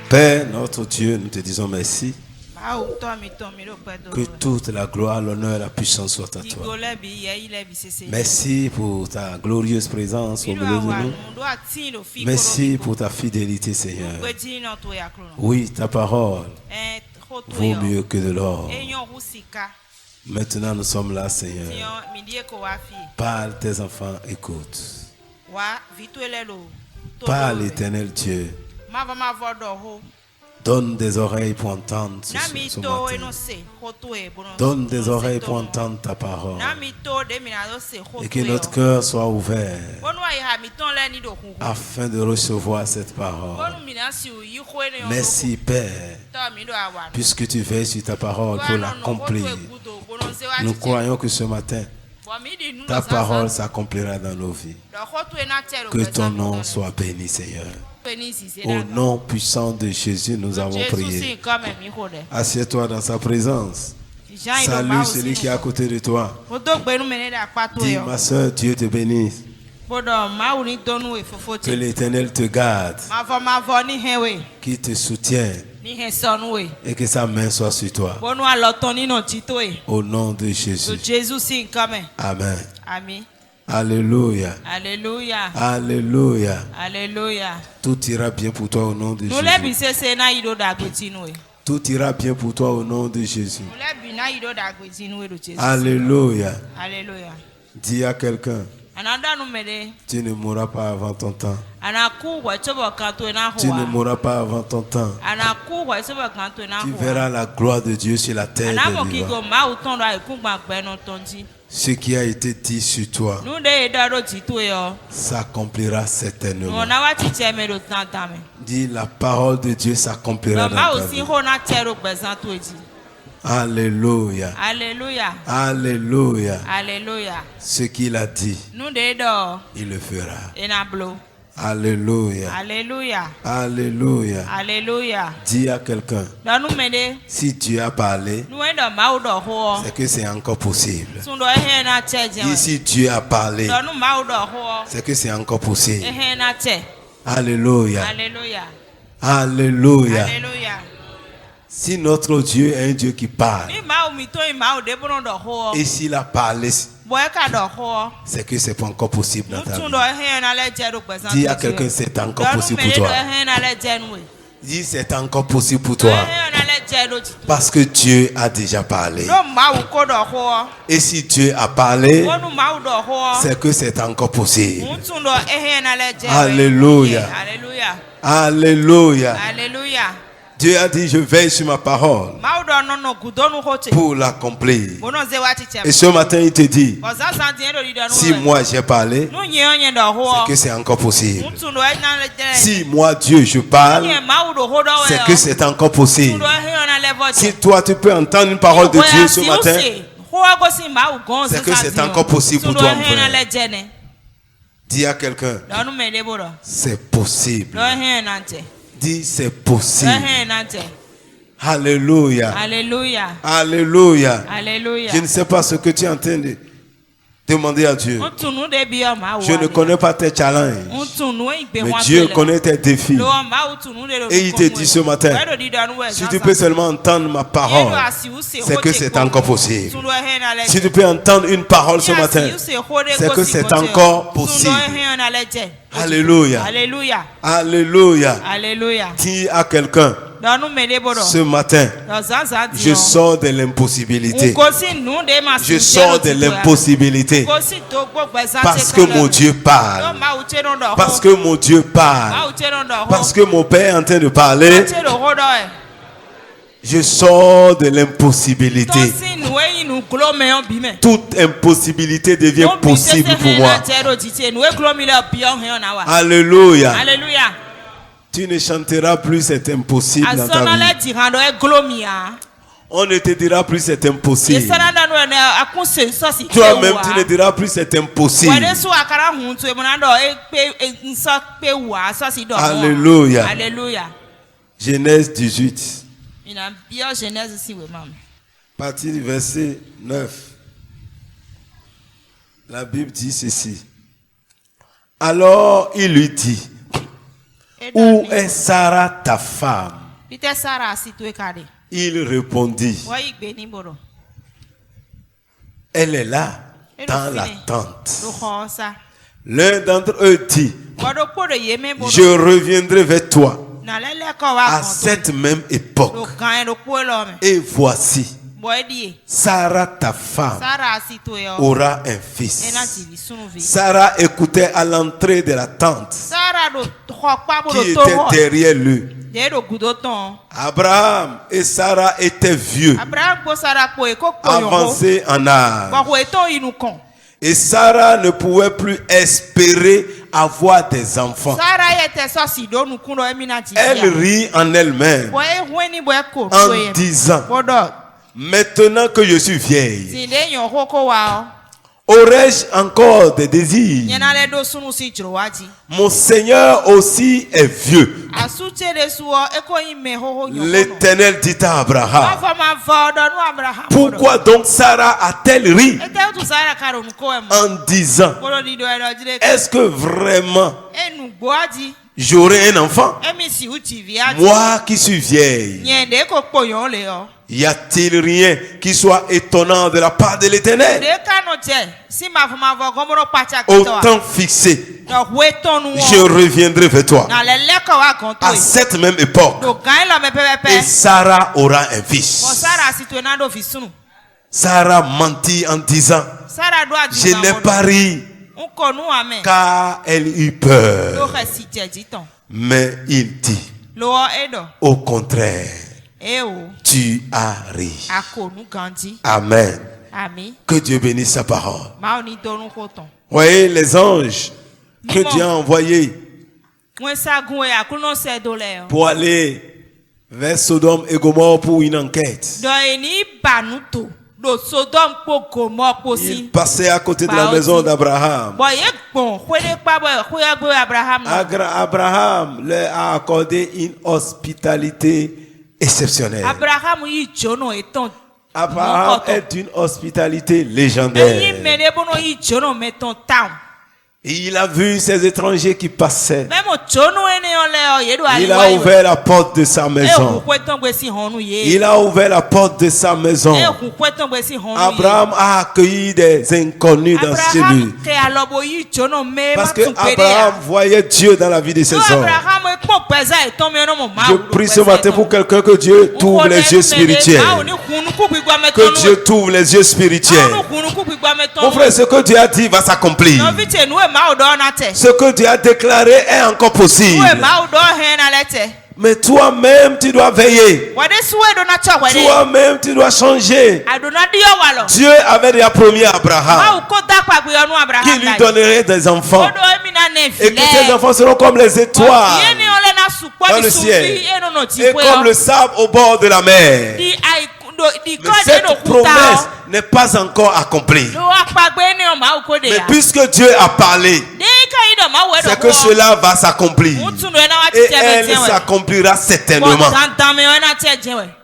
Père, notre Dieu, nous te disons merci. Que toute la gloire, l'honneur et la puissance soient à toi. Merci pour ta glorieuse présence au milieu de nous. Merci pour ta fidélité, Seigneur. Oui, ta parole vaut mieux que de l'or. Maintenant, nous sommes là, Seigneur. Parle, tes enfants, écoute. Parle, l'Éternel Dieu. Donne des oreilles pour entendre ce matin. Donne des oreilles pour entendre ta parole. Et que notre cœur soit ouvert afin de recevoir cette parole. Merci Père, puisque tu veilles sur ta parole pour l'accomplir. Nous croyons que ce matin, ta parole s'accomplira dans nos vies. Que ton nom soit béni, Seigneur. Au nom puissant de Jésus, nous avons prié. Assieds-toi dans sa présence. Salue celui qui est à côté de toi. Dis, ma soeur, Dieu te bénisse. Que l'Éternel te garde, qu'il te soutienne et que sa main soit sur toi. Au nom de Jésus. Amen. Alléluia. Alléluia. Alléluia. Alléluia. Tout ira bien pour toi au nom de Jésus. Tout ira bien pour toi au nom de Jésus. Alléluia. Alléluia. Dis à quelqu'un, tu ne mourras pas avant ton temps. Tu ne mourras pas avant ton temps. Tu verras la gloire de Dieu sur la terre des vivants. Ce qui a été dit sur toi s'accomplira certainement. Dis, la parole de Dieu s'accomplira dans ta vie. Alléluia. Alléluia. Alléluia. Alléluia. Ce qu'il a dit, il le fera. Alléluia. Alléluia. Alléluia. Alléluia. Dis à quelqu'un, si Dieu a parlé, c'est que c'est encore possible. Dis, si Dieu a parlé, c'est que c'est encore possible. Alléluia. Alléluia. Alléluia. Alléluia. Si notre Dieu est un Dieu qui parle, et s'il a parlé, c'est que c'est pas encore possible dans ta vie. Dis à quelqu'un, c'est encore possible pour toi. Dis, c'est encore possible pour toi. Parce que Dieu a déjà parlé. Et si Dieu a parlé, c'est que c'est encore possible. Alléluia. Alléluia. Alléluia. Dieu a dit, je veille sur ma parole pour l'accomplir. Et ce matin, il te dit, si moi j'ai parlé, c'est que c'est encore possible. Si moi, Dieu, je parle, c'est que c'est encore possible. Si toi, tu peux entendre une parole de Dieu ce matin, c'est que c'est encore possible pour toi, mon frère. Dis à quelqu'un, c'est possible. Dis, c'est possible. Alléluia. Alléluia. Alléluia. Alléluia. Je ne sais pas ce que tu es en train de demander à Dieu. Je ne connais pas tes challenges. Mais Dieu connaît tes défis. Et il te dit ce matin, si tu peux seulement entendre ma parole, c'est que c'est encore possible. Si tu peux entendre une parole ce matin, c'est que c'est encore possible. Alléluia. Alléluia. Alléluia. Alléluia. Dis à quelqu'un, ce matin, je sors de l'impossibilité. Je sors de l'impossibilité. Parce que mon Dieu parle. Parce que mon Dieu parle. Parce que mon Père est en train de parler. Je sors de l'impossibilité. Toute impossibilité devient possible pour moi. Alléluia. Alléluia. Tu ne chanteras plus cet impossible dans ta vie. On ne te dira plus c'est impossible. Toi-même, tu ne diras plus c'est impossible. Alléluia. Alléluia. Genèse 18. Genèse Partie du verset 9. La Bible dit ceci. Alors il lui dit, où est Sarah ta femme? Il répondit, elle est là, dans la tente. L'un d'entre eux dit, je reviendrai vers toi à cette même époque. Et voici, Sarah ta femme aura un fils. Sarah écoutait à l'entrée de la tente qui était derrière lui. Abraham et Sarah étaient vieux, avancés en âge. Et Sarah ne pouvait plus espérer avoir des enfants. Elle rit en elle-même en disant, maintenant que je suis vieille, aurais-je encore des désirs? Mon Seigneur aussi est vieux. L'Éternel dit à Abraham, pourquoi donc Sarah a-t-elle ri en disant, est-ce que vraiment j'aurai un enfant, moi qui suis vieille? Y a-t-il rien qui soit étonnant de la part de l'Éternel? Au temps fixé, je reviendrai vers toi à cette même époque, et Sarah aura un fils. Sarah mentit en disant, je n'ai pas ri, car elle eut peur. Mais il dit, au contraire, tu as ri. Amen. Que Dieu bénisse sa parole. Voyez les anges que Dieu a envoyés pour aller vers Sodome et Gomorrhe pour une enquête. Il passait à côté de la maison d'Abraham. Abraham leur a accordé une hospitalité exceptionnelle. Abraham est d'une hospitalité légendaire. Il a vu ces étrangers qui passaient. Il a ouvert la porte de sa maison. Il a ouvert la porte de sa maison. Abraham a accueilli des inconnus dans chez lui. Parce que Abraham voyait Dieu dans la vie de ses hommes. Je prie ce matin pour quelqu'un que Dieu t'ouvre les yeux spirituels. Que Dieu t'ouvre les yeux spirituels. Mon frère, ce que Dieu a dit va s'accomplir. Ce que Dieu a déclaré est encore possible. Mais toi-même, tu dois veiller. Toi-même, tu dois changer. Dieu avait déjà promis à Abraham qu'il lui donnerait des enfants. Et que ces enfants seront comme les étoiles dans le ciel. Et comme le sable au bord de la mer. Mais cette promesse n'est pas encore accomplie. Mais puisque Dieu a parlé, c'est que cela va s'accomplir. Et elle s'accomplira certainement.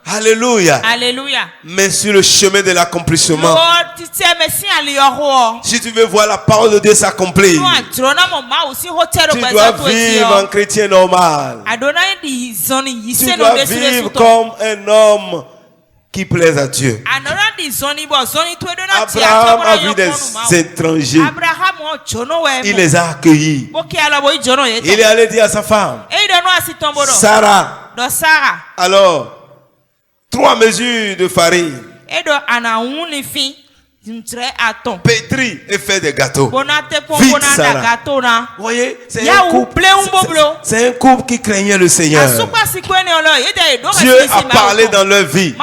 Alléluia. Mais sur le chemin de l'accomplissement, si tu veux voir la parole de Dieu s'accomplir, tu dois vivre en chrétien normal. Tu dois vivre comme un homme qui plaise à Dieu. Abraham a vu des étrangers. Il les a accueillis. Il est allé dire à sa femme, Sarah, alors 3 mesures de farine, pétri et fait des gâteaux. Vite, Sarah. Vous voyez, c'est un couple qui craignait le Seigneur. Dieu a parlé dans leur vie.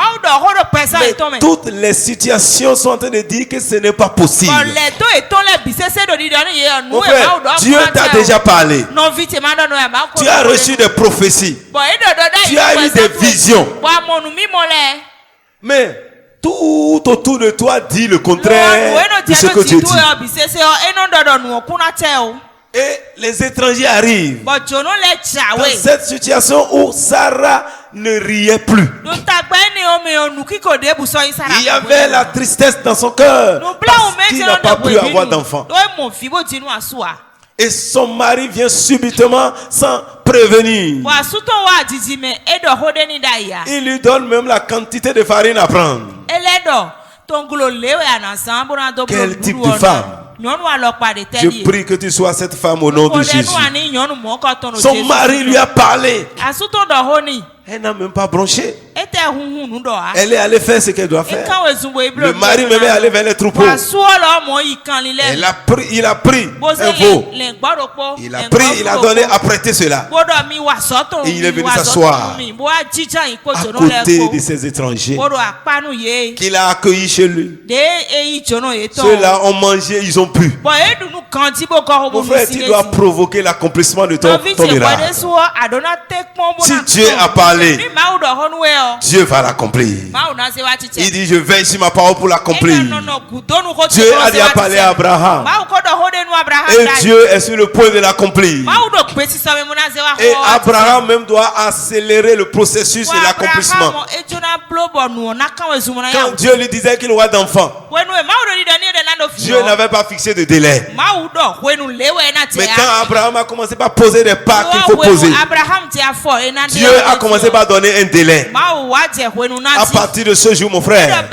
Mais toutes les situations sont en train de dire que ce n'est pas possible. Mon frère, Dieu t'a déjà parlé. Tu as reçu des prophéties. Tu as eu des visions. Mais tout autour de toi dit le contraire de ce que Dieu dit. Et les étrangers arrivent dans cette situation où Sarah ne riait plus. Il y avait la tristesse dans son cœur parce qu'il n'a pas pu avoir d'enfant. Et son mari vient subitement sans prévenir. Il lui donne même la quantité de farine à prendre. Quel type de femme? Je prie que tu sois cette femme au nom de Jésus. Son mari lui a parlé. Elle n'a même pas bronché. Elle est allée faire ce qu'elle doit faire. Le mari même est allé vers les troupeaux. Il a pris un veau. Il a pris, il a donné à prêter cela. Et il est venu s'asseoir à côté de ces étrangers qu'il a accueillis chez lui. Ceux-là ont mangé, ils ont bu. Mon frère, tu dois provoquer l'accomplissement de ton miracle. Si Dieu a parlé, Dieu va l'accomplir. Il dit, je veille sur ma parole pour l'accomplir. Dieu a déjà parlé à Abraham. Et Dieu est sur le point de l'accomplir. Et Abraham même doit accélérer le processus de l'accomplissement. Quand Dieu lui disait qu'il aura d'enfants, Dieu n'avait pas fixé de délai. Mais quand Abraham a commencé par poser des pas qu'il faut poser, Dieu a commencé par donner un délai. À partir de ce jour, mon frère,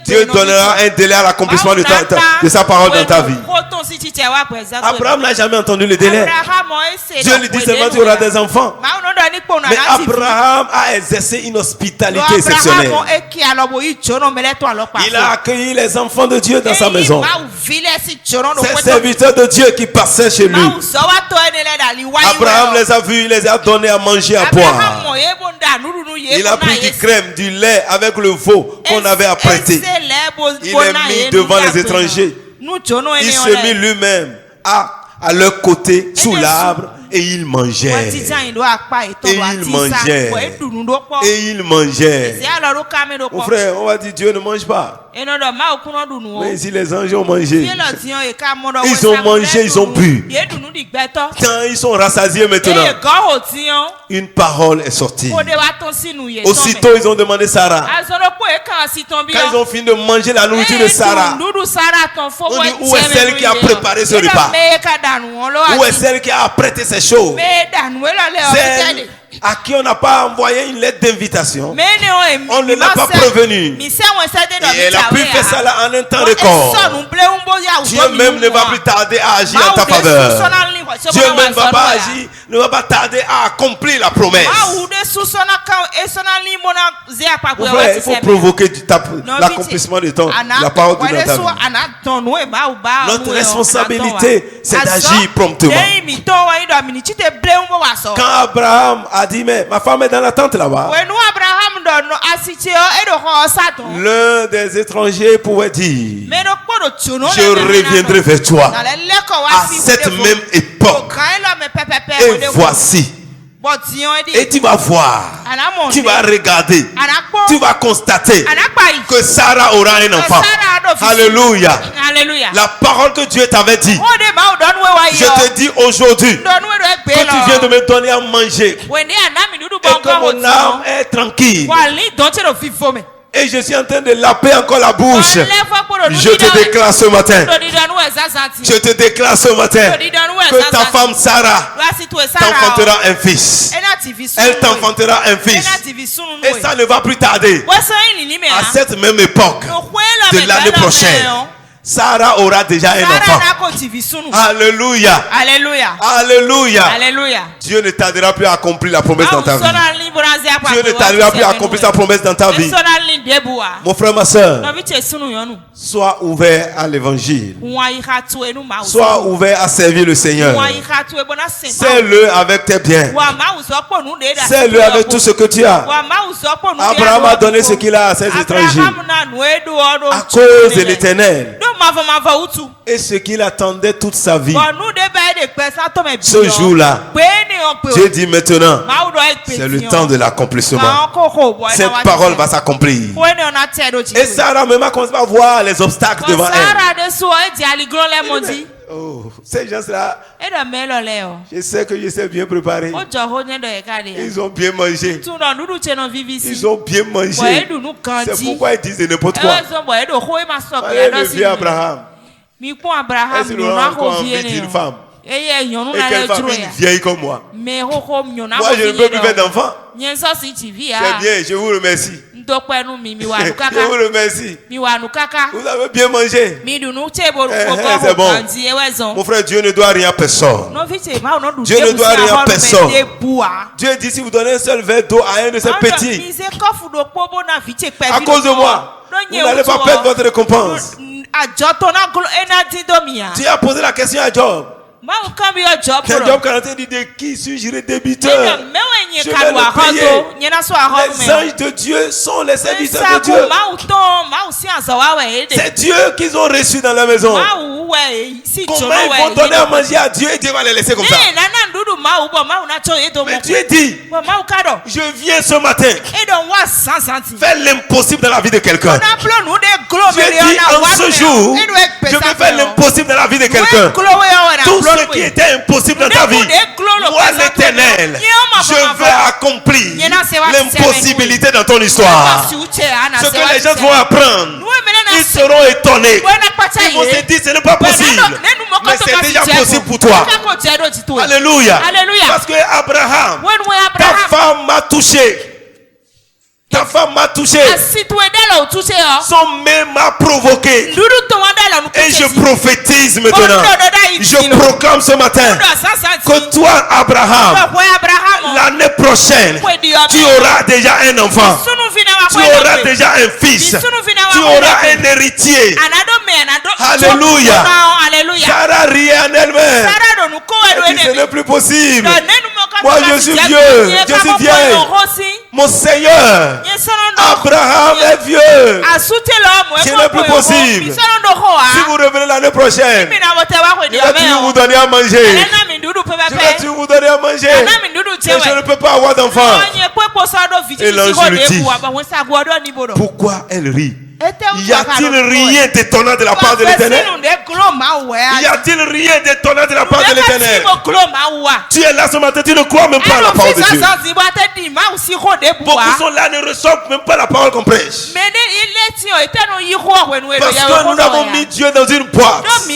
Dieu donnera un délai à l'accomplissement de sa parole dans ta vie. Abraham n'a jamais entendu le délai. Dieu lui dit seulement tu auras des enfants. Mais Abraham a exercé une hospitalité exceptionnelle. Il a accueilli les enfants de Dieu dans sa maison. Ces serviteurs de Dieu qui passaient chez lui, Abraham les a vus, il les a donnés à manger, à boire. Il a pris du crème, du lait avec le veau qu'on avait apprêté. Il est mis devant les étrangers. Il se mit lui-même à leur côté sous l'arbre et il mangeait. Et il mangeait. Et il mangeait. Mon frère, on va dire Dieu ne mange pas. Mais ici les anges ont mangé. Ils ont mangé, ils ont bu. Quand ils sont rassasiés maintenant, une parole est sortie. Aussitôt ils ont demandé Sarah. Quand ils ont fini de manger la nourriture de Sarah, on dit où est celle qui a préparé ce repas? Où est celle qui a apprêté ces choses? Celle à qui on n'a pas envoyé une lettre d'invitation, on ne l'a pas prévenu. Et elle a pu faire ça là en un temps record. Dieu même ne va plus tarder à agir en ta faveur. Dieu même ne va pas tarder à accomplir la promesse. Frère, il faut provoquer l'accomplissement de la parole de ta vie. Notre responsabilité, c'est d'agir promptement. Quand Abraham a dit, mais ma femme est dans la tente là-bas, l'un des étrangers pouvait dire, je reviendrai vers toi à cette même époque. Et voici. Et tu vas voir, tu vas regarder, tu vas constater que Sarah aura un enfant. Alléluia. La parole que Dieu t'avait dit, je te dis aujourd'hui que tu viens de me donner à manger et que mon âme est tranquille. Et je suis en train de laper encore la bouche. Je te déclare ce matin. Je te déclare ce matin que ta femme Sarah t'enfantera un fils. Elle t'enfantera un fils. Et ça ne va plus tarder. À cette même époque de l'année prochaine, Sarah aura déjà un enfant. Alléluia. Alléluia. Alléluia. Alléluia. Dieu ne tardera plus à accomplir la promesse dans ta vie. Dieu ne tardera plus à accomplir sa promesse dans ta vie. Mon frère, ma soeur, sois ouvert à l'évangile. Sois ouvert à servir le Seigneur. Sers-le avec tes biens. Sers-le avec tout ce que tu as. Abraham a donné ce qu'il a à ses étrangers à cause de l'Éternel. Et ce qu'il attendait toute sa vie. Ce jour-là, Dieu dit maintenant, c'est le temps de l'accomplissement. Cette parole va s'accomplir. Et Sarah même a commencé à voir les obstacles devant elle. Oh, ces gens-là, je sais que je sais bien préparer. Ils ont bien mangé. Ils ont bien mangé. C'est pourquoi ils disent n'importe quoi. Allez, le vieux Abraham. Est-ce qu'il aura encore envie d'une femme? Et quelle femme, une vieille comme moi? Moi, je ne peux plus faire d'enfant. C'est bien, je vous remercie. Je vous remercie. Vous avez bien mangé. C'est bon. Mon frère, Dieu ne doit rien à personne. Dieu ne doit rien à personne. Dieu dit si vous donnez un seul verre d'eau à un de ces petits, à cause de moi, vous n'allez pas perdre votre récompense. Dieu a posé la question à Job. Job 41 dit de qui suis-je débiteur? Je vais le payer. Les anges de Dieu sont les serviteurs de Dieu. C'est Dieu qu'ils ont reçu dans la maison. Comment ils vont donner à manger à Dieu et Dieu va les laisser comme ça? Mais Dieu dit, je viens ce matin faire l'impossible dans la vie de quelqu'un. Dieu dit en ce jour, je vais faire l'impossible dans la vie de quelqu'un. Tout ce qui était impossible dans ta vie, moi l'Éternel, je vais accomplir l'impossibilité dans ton histoire. Ce que les gens vont apprendre, ils seront étonnés. Ils vont se dire ce n'est pas possible, mais c'est déjà possible pour toi. Alléluia. Parce que Abraham, ta femme m'a touché. Ta femme m'a touché. Son main m'a provoqué. Et je prophétise maintenant. Je proclame ce matin que toi, Abraham, l'année prochaine, tu auras déjà un enfant. Tu auras déjà un fils. Tu auras un héritier. Alléluia. Sarah riait en elle-même. Elle dit, ce n'est plus possible. Moi, je suis vieux. Je suis vieille. Mon Seigneur, Abraham est vieux. Ce n'est plus possible. Si vous revenez l'année prochaine, je vais toujours vous donner à manger. Je vais toujours vous donner à manger. Et je ne peux pas avoir d'enfant. Et l'ange lui dit, pourquoi elle rit? Y a-t-il rien d'étonnant de la part de l'Éternel? Y a-t-il rien d'étonnant de la part de l'Éternel? Tu es là ce matin, tu ne crois même pas à la parole de Dieu. Beaucoup sont là, ne reçoivent même pas la parole qu'on prêche. Parce que nous avons mis Dieu dans une boîte. Parce que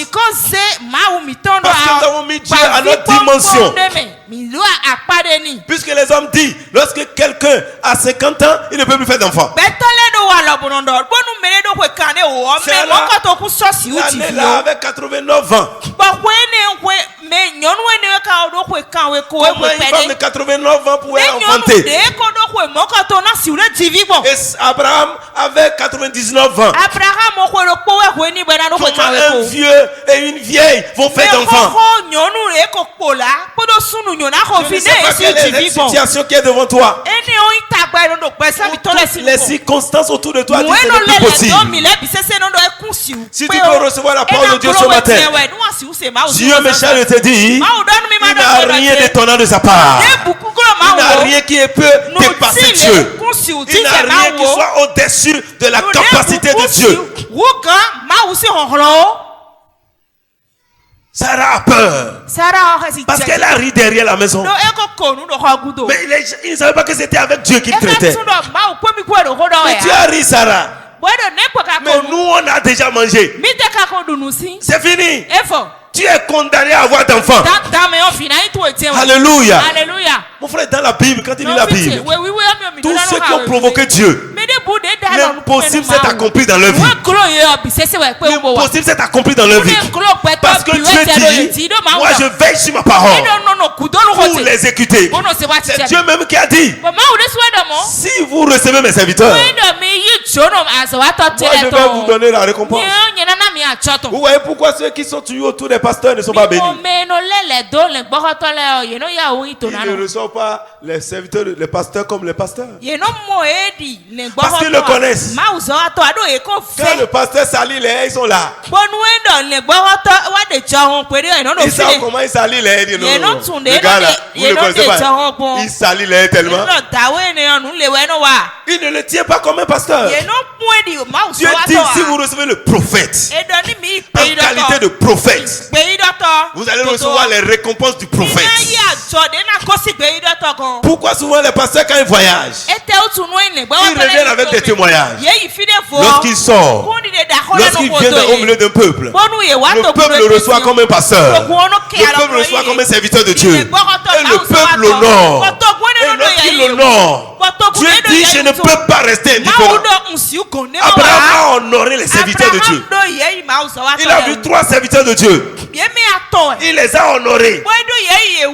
nous avons mis Dieu à notre dimension. Puisque les hommes disent, lorsque quelqu'un a 50 ans, il ne peut plus faire d'enfant. L'année là avec 89 ans. Comment une femme de 89 ans pouvait enfanter? Et Abraham avait 99 ans. Comment un vieux et une vieille vont faire d'enfants? Je ne sais pas quelle est la situation qui est devant toi. Toutes les circonstances autour de toi disent que ce n'est plus possible. Si tu peux recevoir la parole de Dieu ce matin, Dieu méchant te dit, il n'a rien d'étonnant de sa part. Il n'a rien qui peut dépasser Dieu. Il n'a rien qui soit au-dessus de la capacité de Dieu. Sarah a peur. Parce qu'elle a ri derrière la maison. Mais il ne savait pas que c'était avec Dieu qu'il traitait. Mais tu as ri, Sarah. Mais nous, on a déjà mangé. C'est fini. Tu es condamné à avoir d'enfants. Alléluia. Mon frère, dans la Bible, quand il lit la Bible, tous ceux qui ont provoqué Dieu, l'impossible s'est accompli dans leur vie. L'impossible s'est accompli dans leur vie. Parce que Dieu dit, moi je veille sur ma parole pour l'exécuter. C'est Dieu même qui a dit, si vous recevez mes serviteurs, moi je vais vous donner la récompense. Vous voyez pourquoi ceux qui sont toujours autour des pasteurs ne sont pas bénis? Ils ne reçoivent pas les serviteurs, les pasteurs comme les pasteurs. Parce qu'ils le connaissent. Quand le pasteur salit les haies, ils sont là. Ils savent comment il salit les haies. Le gars là, vous ne connaissez pas. Il salit les haies tellement. Il ne le tient pas comme un pasteur. Dieu dit, si vous recevez le prophète, en qualité de prophète, vous allez recevoir les récompenses du prophète. Pourquoi souvent les pasteurs, quand ils voyagent, ils reviennent avec des témoignages? Lorsqu'ils sortent, lorsqu'ils viennent au milieu d'un peuple, le peuple le reçoit comme un pasteur, le peuple le reçoit comme un serviteur de Dieu, et le peuple l'honore. Et lorsqu'il l'honore, Dieu dit, je ne peux pas rester indifférent. Abraham a honoré les serviteurs de Dieu. Il a vu 3 serviteurs de Dieu. Il les a honorés.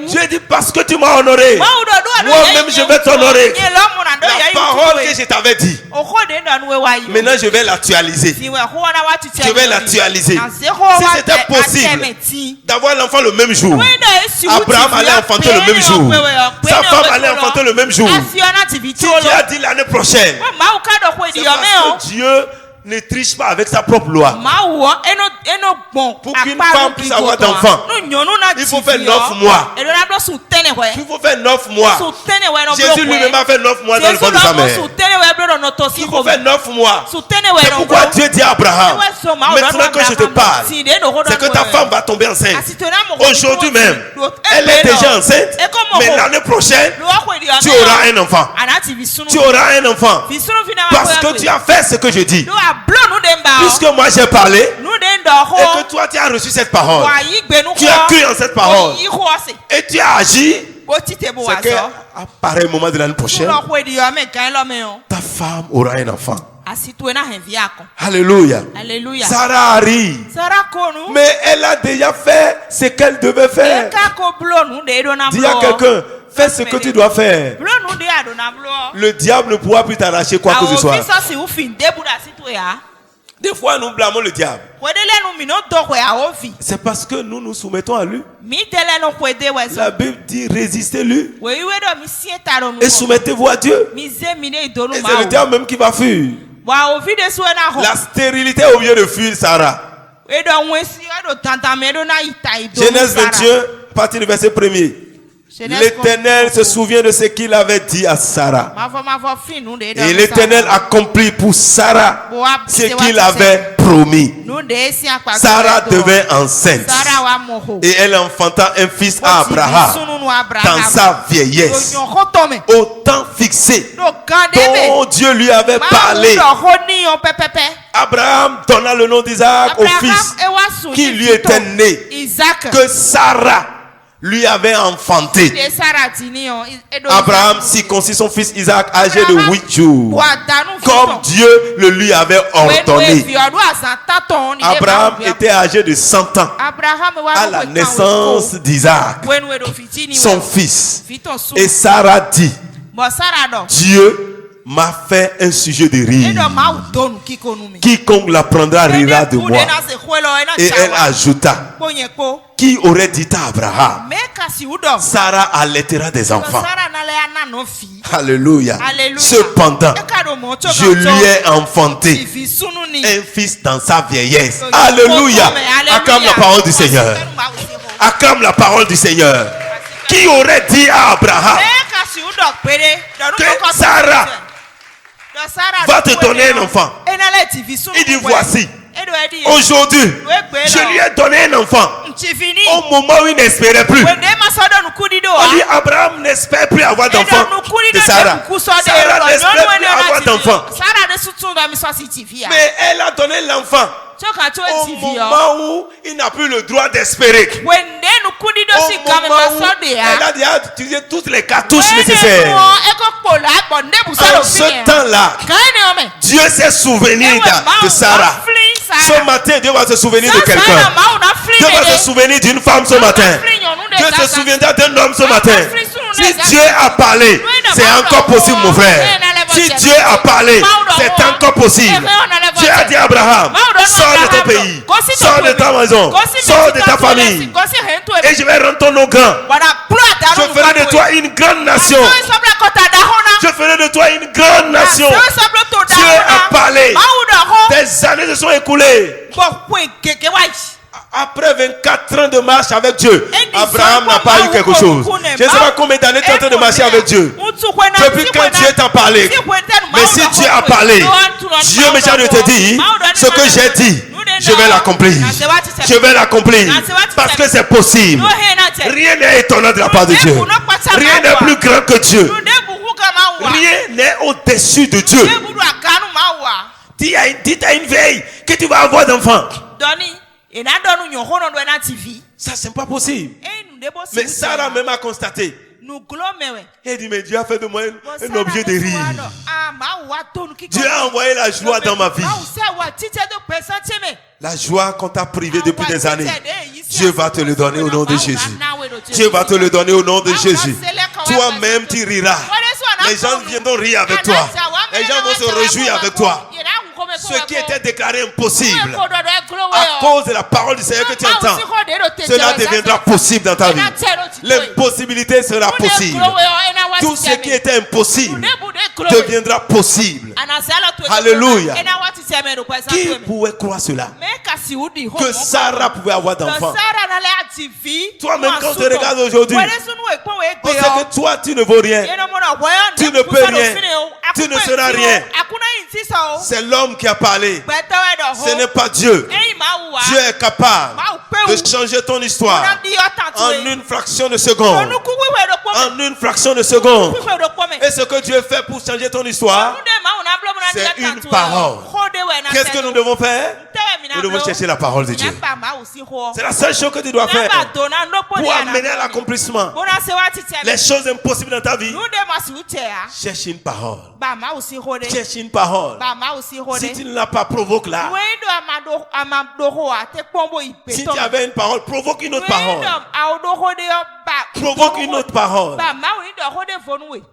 Dieu dit, parce que tu m'as honoré, moi-même je vais t'honorer. La parole que je t'avais dit, maintenant je vais l'actualiser. Je vais l'actualiser. Si c'était possible d'avoir l'enfant le même jour, Abraham allait enfanter le même jour. Sa femme allait enfanter le même jour. Si Dieu a dit l'année prochaine, c'est parce que Dieu ne triche pas avec sa propre loi. Pour qu'une femme puisse avoir d'enfants, il faut faire 9 mois. Il faut faire 9 mois. Jésus lui-même a fait 9 mois dans le ventre de sa mère. Il faut faire 9 mois. C'est pourquoi Dieu dit à Abraham, maintenant que je te parle, c'est que ta femme va tomber enceinte. Aujourd'hui même, elle est déjà enceinte, mais l'année prochaine, tu auras un enfant. Tu auras un enfant. Parce que tu as fait ce que je dis. Puisque moi j'ai parlé et que toi tu as reçu cette parole, tu as cru en cette parole et tu as agi, c'est qu'à pareil moment de l'année prochaine, ta femme aura un enfant. Alléluia. Sarah arrive, mais elle a déjà fait ce qu'elle devait faire. Dis à quelqu'un, fais ce que tu dois faire. Le diable ne pourra plus t'arracher quoi que ce soit. Des fois, nous blâmons le diable. C'est parce que nous nous soumettons à lui. La Bible dit résistez-lui et soumettez-vous à Dieu. Et c'est le diable même qui va fuir. La stérilité au lieu de fuir Sarah. Genèse 21, partie du verset 1er. L'Éternel se souvient de ce qu'il avait dit à Sarah. Et l'Éternel accomplit pour Sarah ce qu'il avait promis. Sarah devint enceinte. Et elle enfanta un fils à Abraham dans sa vieillesse, au temps fixé dont Dieu lui avait parlé. Abraham donna le nom d'Isaac au fils qui lui était né, que Sarah lui avait enfanté. Abraham circoncit son fils Isaac âgé de 8 jours, comme Dieu le lui avait ordonné. Abraham était âgé de 100 ans à la naissance d'Isaac, son fils. Et Sarah dit, Dieu m'a fait un sujet de rire. Quiconque l'apprendra rira de moi. Et elle ajouta, qui aurait dit à Abraham, Sarah allaitera des enfants. Alléluia. Cependant, je lui ai enfanté un fils dans sa vieillesse. Alléluia. Acclame la parole du Seigneur. Acclame la parole du Seigneur. Qui aurait dit à Abraham que Sarah va te donner un enfant? Il dit, voici, aujourd'hui, je lui ai donné un enfant au moment où il n'espérait plus. On dit, Abraham n'espère plus avoir d'enfant de Sarah. Sarah n'espère plus avoir d'enfant. Mais elle a donné l'enfant au moment où il n'a plus le droit d'espérer. Au moment où elle a déjà utilisé toutes les cartouches nécessaires. En ce temps-là, Dieu s'est souvenu de Sarah. Ce matin, Dieu va se souvenir de quelqu'un. Dieu va se souvenir d'une femme ce matin. Dieu se souviendra d'un homme ce matin. Si Dieu a parlé, c'est encore possible, mon frère. Si Dieu a parlé, c'est encore possible. Dieu Dieu a dit à Abraham, sors de ton pays, sors de ta maison, sors de ta famille, et je vais rendre ton nom grand. Je ferai de toi une grande nation. Je ferai de toi une grande nation. Dieu a parlé. Des années se sont écoulées. Après 24 ans de marche avec Dieu, Abraham n'a pas eu quelque chose. Je ne sais pas combien d'années tu es en train de marcher avec Dieu. Depuis quand Dieu t'a parlé. Mais si Dieu a parlé, Dieu me de te dire, ce que j'ai dit, je vais l'accomplir. Je vais l'accomplir. Parce que c'est possible. Rien n'est étonnant de la part de Dieu. Rien n'est plus grand que Dieu. Rien n'est au-dessus de Dieu. Dis à une vieille que tu vas avoir d'enfants. Ça, c'est pas possible. Mais Sarah même a constaté. Elle dit, mais Dieu a fait de moi un objet de rire. Dieu a envoyé la joie dans ma vie. La joie qu'on t'a privé depuis des années. Dieu va te le donner au nom de Jésus. Dieu va te le donner au nom de Jésus. Toi-même, tu riras. Les gens viendront rire avec toi. Les gens vont se réjouir avec toi. Ce qui était déclaré impossible, à cause de la parole du Seigneur que tu entends, cela deviendra possible dans ta vie. L'impossibilité sera possible. Tout ce qui était impossible deviendra possible. Alléluia. Qui pouvait croire cela? Que Sarah pouvait avoir d'enfants. Toi-même, quand tu regardes aujourd'hui, on sait que toi, tu ne vaux rien. Tu ne peux rien. Tu ne seras rien. C'est l'homme qui a parlé. Ce n'est pas Dieu. Dieu est capable de changer ton histoire en une fraction de seconde. En une fraction de seconde. Et ce que Dieu fait pour changer ton histoire, c'est une parole. Qu'est-ce que nous devons faire? Nous devons chercher la parole de Dieu. C'est la seule chose que tu dois faire pour amener à l'accomplissement les choses impossibles dans ta vie. Cherche une parole. Cherche une parole. Si tu ne l'as pas, provoque-la. Si tu avais une parole, provoque une autre parole. Provoque une autre parole.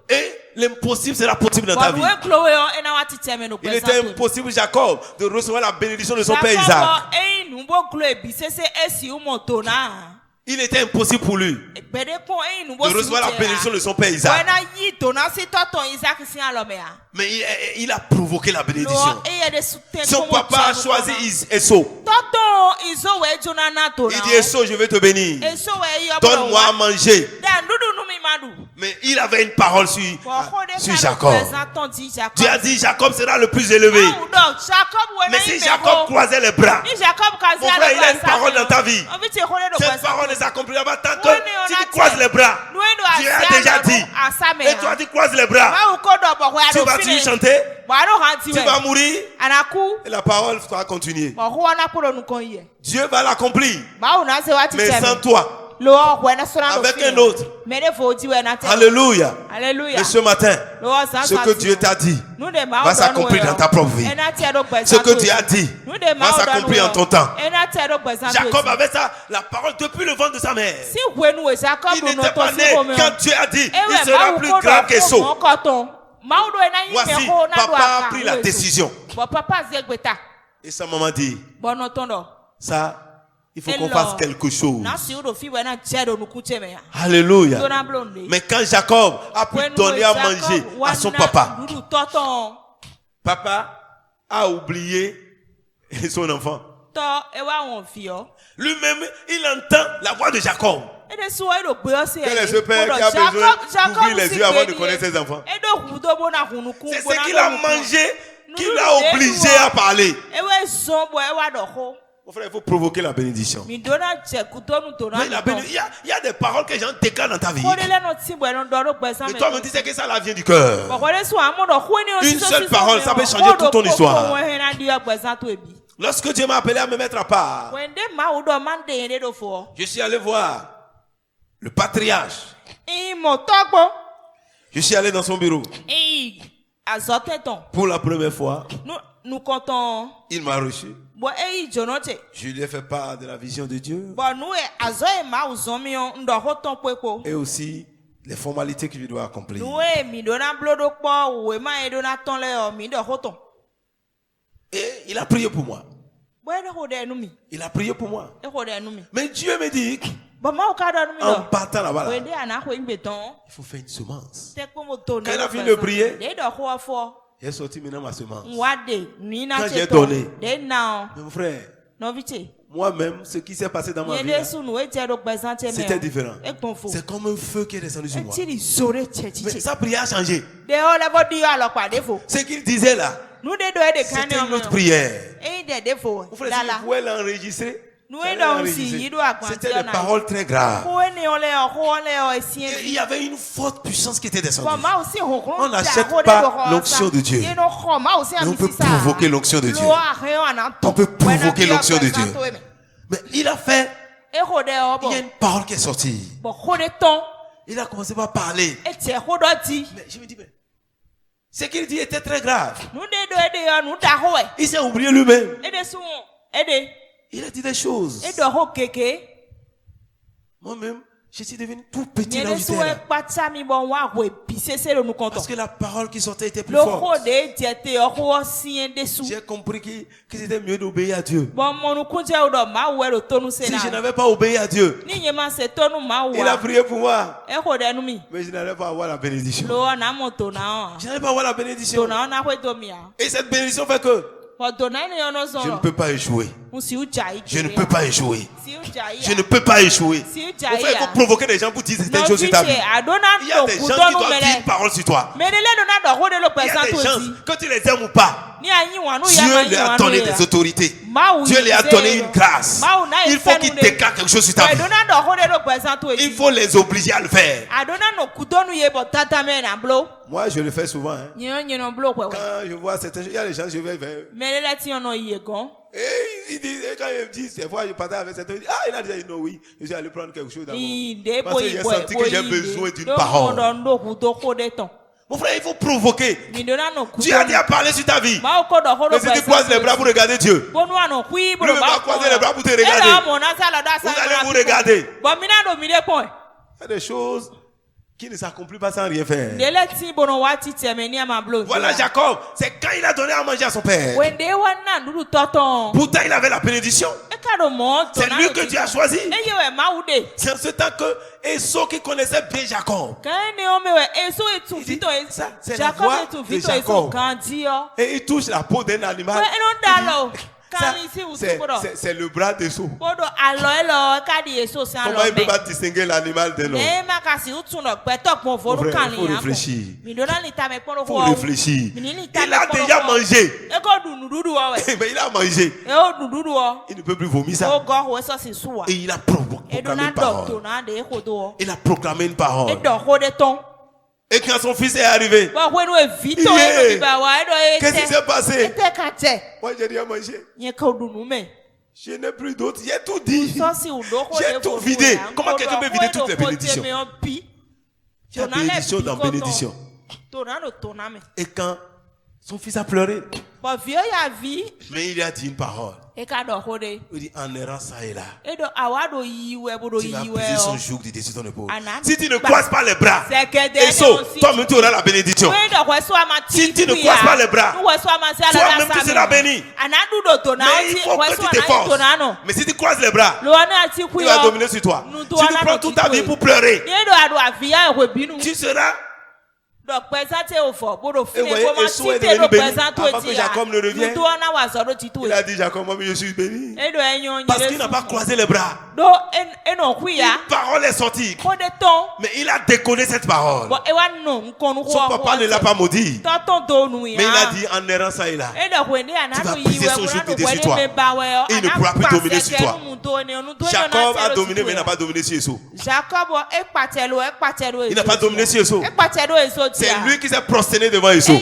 Et l'impossible sera possible dans ta vie. Il était impossible, Jacob, de recevoir la bénédiction de son père Isaac. Il était impossible pour lui de recevoir la bénédiction de son père Isaac. Mais il a provoqué la bénédiction. Son papa a choisi Esau. Il dit, Esau, je vais te bénir. Donne-moi à manger. Mais il avait une parole sur Jacob. Dieu a dit, Jacob sera le plus élevé. Mais si Jacob croisait les bras, mon frère, il a une parole dans ta vie. Cette parole ne s'accomplira pas tant que si tu croises les bras. Dieu a déjà dit. Et toi, tu croises les bras. Tu vas-tu chanter? Tu vas mourir. Et la parole va continuer. Dieu va l'accomplir. Mais sans toi. Avec un autre. Alléluia. Et ce matin, ce que Dieu t'a dit va s'accomplir dans ta propre vie. Ce que Dieu a dit va s'accomplir en ton temps. Jacob avait ça, la parole depuis le ventre de sa mère. Il n'était pas né quand Dieu a dit il sera plus grand qu'Esau. Voici, papa a pris la décision. Et sa maman dit, ça, il faut qu'on fasse quelque chose. Alléluia. Mais quand Jacob a pu donner à manger à son papa, papa a oublié son enfant. Lui-même, il entend la voix de Jacob. Quel est ce père qui a besoin d'ouvrir les yeux avant de connaître ses enfants? C'est ce qu'il a mangé qui l'a obligé à parler. Mon frère, il faut provoquer la bénédiction. Mais il y a des paroles que les gens déclarent dans ta vie. Mais toi, me dis que ça vient du cœur. Une seule parole, ça peut changer toute ton histoire. Lorsque Dieu m'a appelé à me mettre à part, je suis allé voir le patriarche. Je suis allé dans son bureau. Pour la première fois, il m'a reçu. Je lui ai fait part de la vision de Dieu. Et aussi les formalités qu'il doit accomplir. Et il a prié pour moi. Il a prié pour moi. Mais Dieu me dit, en partant là-bas, il faut faire une semence. Quand il a fini de prier, j'ai sorti maintenant ma semence. Quand j'ai donné, mon frère, moi-même, ce qui s'est passé dans ma vie, c'était différent. C'est comme un feu qui est descendu sur moi. Mais sa prière a changé. Ce qu'il disait là, c'était une autre prière. Mon frère, si vous pouvez l'enregistrer, c'était des paroles très graves. Et il y avait une forte puissance qui était descendue. On n'achète pas l'onction de Dieu. Mais on peut provoquer l'onction de Dieu. On peut provoquer l'onction de Dieu. Mais il a fait. Il y a une parole qui est sortie. Il a commencé par parler. Mais je me dis, mais ce qu'il dit était très grave. Il s'est oublié lui-même. Il a dit des choses. Moi-même, je suis devenu tout petit là où j'étais là. Parce que la parole qui sortait était plus forte. J'ai compris que c'était mieux d'obéir à Dieu. Si je n'avais pas obéi à Dieu, il a prié pour moi. Mais je n'allais pas avoir la bénédiction. Je n'allais pas avoir la bénédiction. Et cette bénédiction fait que je ne peux pas échouer. Je ne peux pas échouer. Je ne peux pas échouer. Il faut provoquer des gens pour dire certaines choses sur ta vie. Il y a des gens qui doivent dire une parole sur toi. Il y a des gens, quand tu les aimes ou pas, Dieu leur a donné des autorités. Dieu leur a donné une grâce. Il faut qu'ils déclarent quelque chose sur ta vie. Il faut les obliger à le faire. Moi, je le fais souvent. Hein. Quand je vois certains gens, il y a des gens, je vais vers eux. Et il dit, quand il me dit, des fois je partais avec certains, il a dit non, oui, je suis allé prendre quelque chose d'abord. Parce que j'ai senti que j'ai besoin d'une parole. Mon frère, il faut provoquer. Dieu a dit à parler sur ta vie. Mais si tu croises les bras pour regarder Dieu, lui ne va pas croiser les bras pour te regarder. Vous allez vous regarder. Il y a des choses qui ne s'accomplit pas sans rien faire. Voilà Jacob, c'est quand il a donné à manger à son père. Pourtant il avait la bénédiction. C'est lui que Dieu a choisi. C'est en ce temps que Esau qui connaissait bien Jacob, il dit, ça, c'est la voix de Jacob. Et il touche la peau d'un animal. C'est le bras d'Esau. Comment il peut pas distinguer l'animal de l'homme? Il faut réfléchir. Faut réfléchir. Il a déjà mangé. Mais il a mangé. Il ne peut plus vomir ça. Et il a proclamé une parole. Il a proclamé une parole. Et quand son fils est arrivé, qu'est-ce qui s'est passé? Moi j'ai rien mangé. Je n'ai plus d'autres. J'ai tout dit. J'ai tout vidé. Comment quelqu'un peut vider toutes les bénédictions? Il y a bénédiction dans bénédiction. Et quand son fils a pleuré, mais il a dit une parole. Il dit en errant ça et là, tu vas briser son joug du dessus de ton épaule. Si tu ne croises pas les bras, Esau, toi-même tu auras la bénédiction. Si tu ne croises pas les bras, toi-même tu seras béni. Mais il faut que tu t'efforces. Mais si tu croises les bras, il va dominer sur toi. Si tu prends toute ta vie pour pleurer, tu seras. Et voyez, Esau est devenu béni avant que Jacob ne revienne. Il a dit, Jacob, moi je suis béni. Parce qu'il n'a pas croisé les bras. Une parole est sortie. Mais il a déconné cette parole. Son papa ne l'a pas maudit. Mais il a dit, en errant ça et là, tu vas briser son joug dessus toi. Et il ne pourra plus dominer sur toi. Jacob a dominé, mais il n'a pas dominé sur Esau. Il n'a pas dominé sur Esau. C'est lui qui s'est prosterné devant Esau.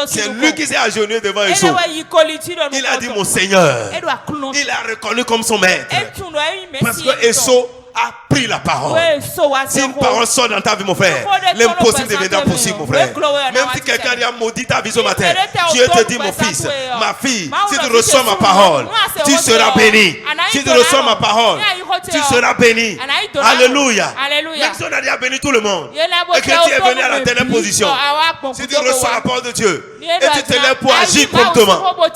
C'est lui qui s'est agenouillé devant Esau. Il a dit mon Seigneur. Il a reconnu comme son maître. Parce que Esau a pris la parole. Si une parole sort dans ta vie, mon frère, l'impossible deviendra possible, mon frère. Même si quelqu'un a maudit ta vie ce matin, Dieu te dit, mon fils, ma fille, si tu reçois ma parole, tu seras béni. Si tu reçois ma parole, tu seras béni. Alléluia. Même si on a déjà béni tout le monde et que tu es venu à la dernière position, si tu reçois la parole de Dieu et tu te lèves pour agir promptement, pour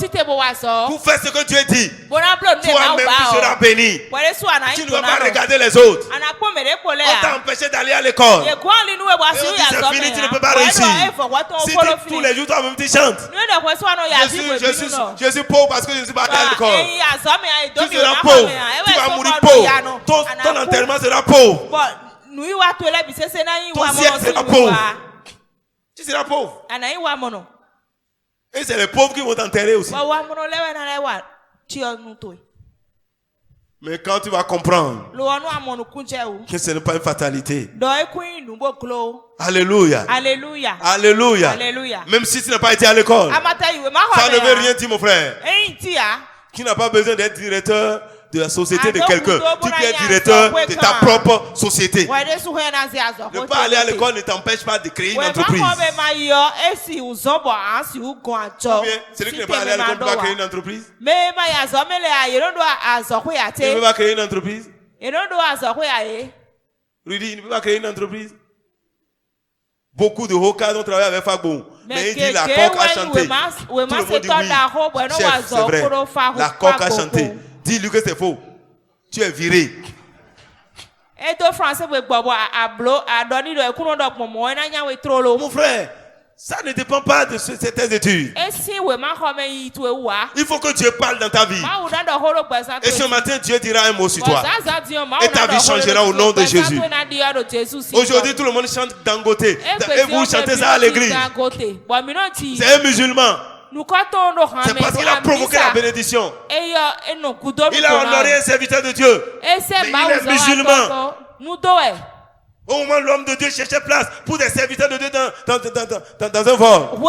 faire ce que Dieu dit, toi-même tu seras béni. Tu ne vas pas regarder les autres. On t'a empêché d'aller à l'école. Et on dit c'est fini, tu ne peux pas réussir. Si tous les jours toi-même tu chantes, je suis pauvre parce que je ne suis pas allé à l'école. Tu seras pauvre. Tu vas mourir pauvre. Ton enterrement sera pauvre. Ton siècle sera pauvre. Tu seras pauvre. Et c'est les pauvres qui vont t'enterrer aussi. Mais quand tu vas comprendre que ce n'est pas une fatalité. Alléluia. Alléluia. Alléluia. Alléluia. Même si tu n'as pas été à l'école, ça ne veut rien dire, mon frère. Qui n'a pas besoin d'être directeur de la société de quelqu'un. Tu peux être directeur de ta propre société. Ne pas aller à l'école ne t'empêche pas de créer une entreprise. Ou bien, celui qui n'est pas allé à l'école ne peut pas créer une entreprise. Il ne peut pas créer une entreprise. Rudy, il ne peut pas créer une entreprise. Beaucoup de hauts cadres ont travaillé avec Fagbon. Mais il dit la coque a chanté. Tout le monde dit oui. Chef, c'est vrai. La coque a chanté. Dis-lui que c'est faux. Tu es viré. Mon frère, ça ne dépend pas de certaines études. Il faut que Dieu parle dans ta vie. Et ce matin, Dieu dira un mot sur toi. Et ta vie changera au nom de Jésus. Aujourd'hui, tout le monde chante Dangote. Et vous chantez ça à l'église. C'est un musulman. C'est parce qu'il a provoqué la bénédiction. Il a honoré un serviteur de Dieu. Mais il est musulman. Au moment où l'homme de Dieu cherchait place pour des serviteurs de Dieu dans un vol, il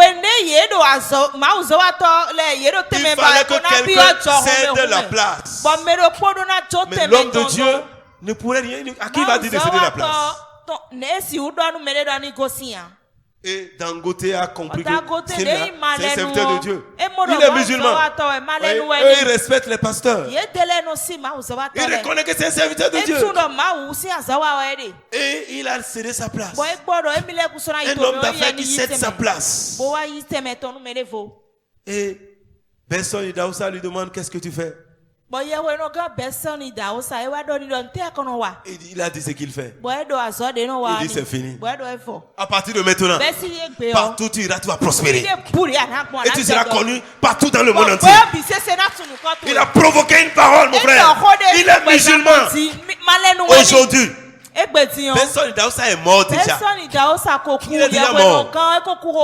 fallait que quelqu'un cède la place. Mais l'homme de Dieu ne pourrait rien. À qui il va dire de céder la place? Et Dangote a compris que c'est un serviteur de Dieu. Il est musulman. Et il respecte les pasteurs. Il reconnaît que c'est un serviteur de Dieu. Et il a cédé sa place. Un homme d'affaires qui cède sa place. Et personne d'Aoussa lui demande qu'est-ce que tu fais. Il a dit ce qu'il fait. Il dit c'est fini. À partir de maintenant, partout tu iras, tu vas prospérer. Et tu seras connu partout dans le monde entier. Il a provoqué une parole, mon frère. Il est musulman. Aujourd'hui, personne d'Aoussa est mort déjà. Il est déjà mort.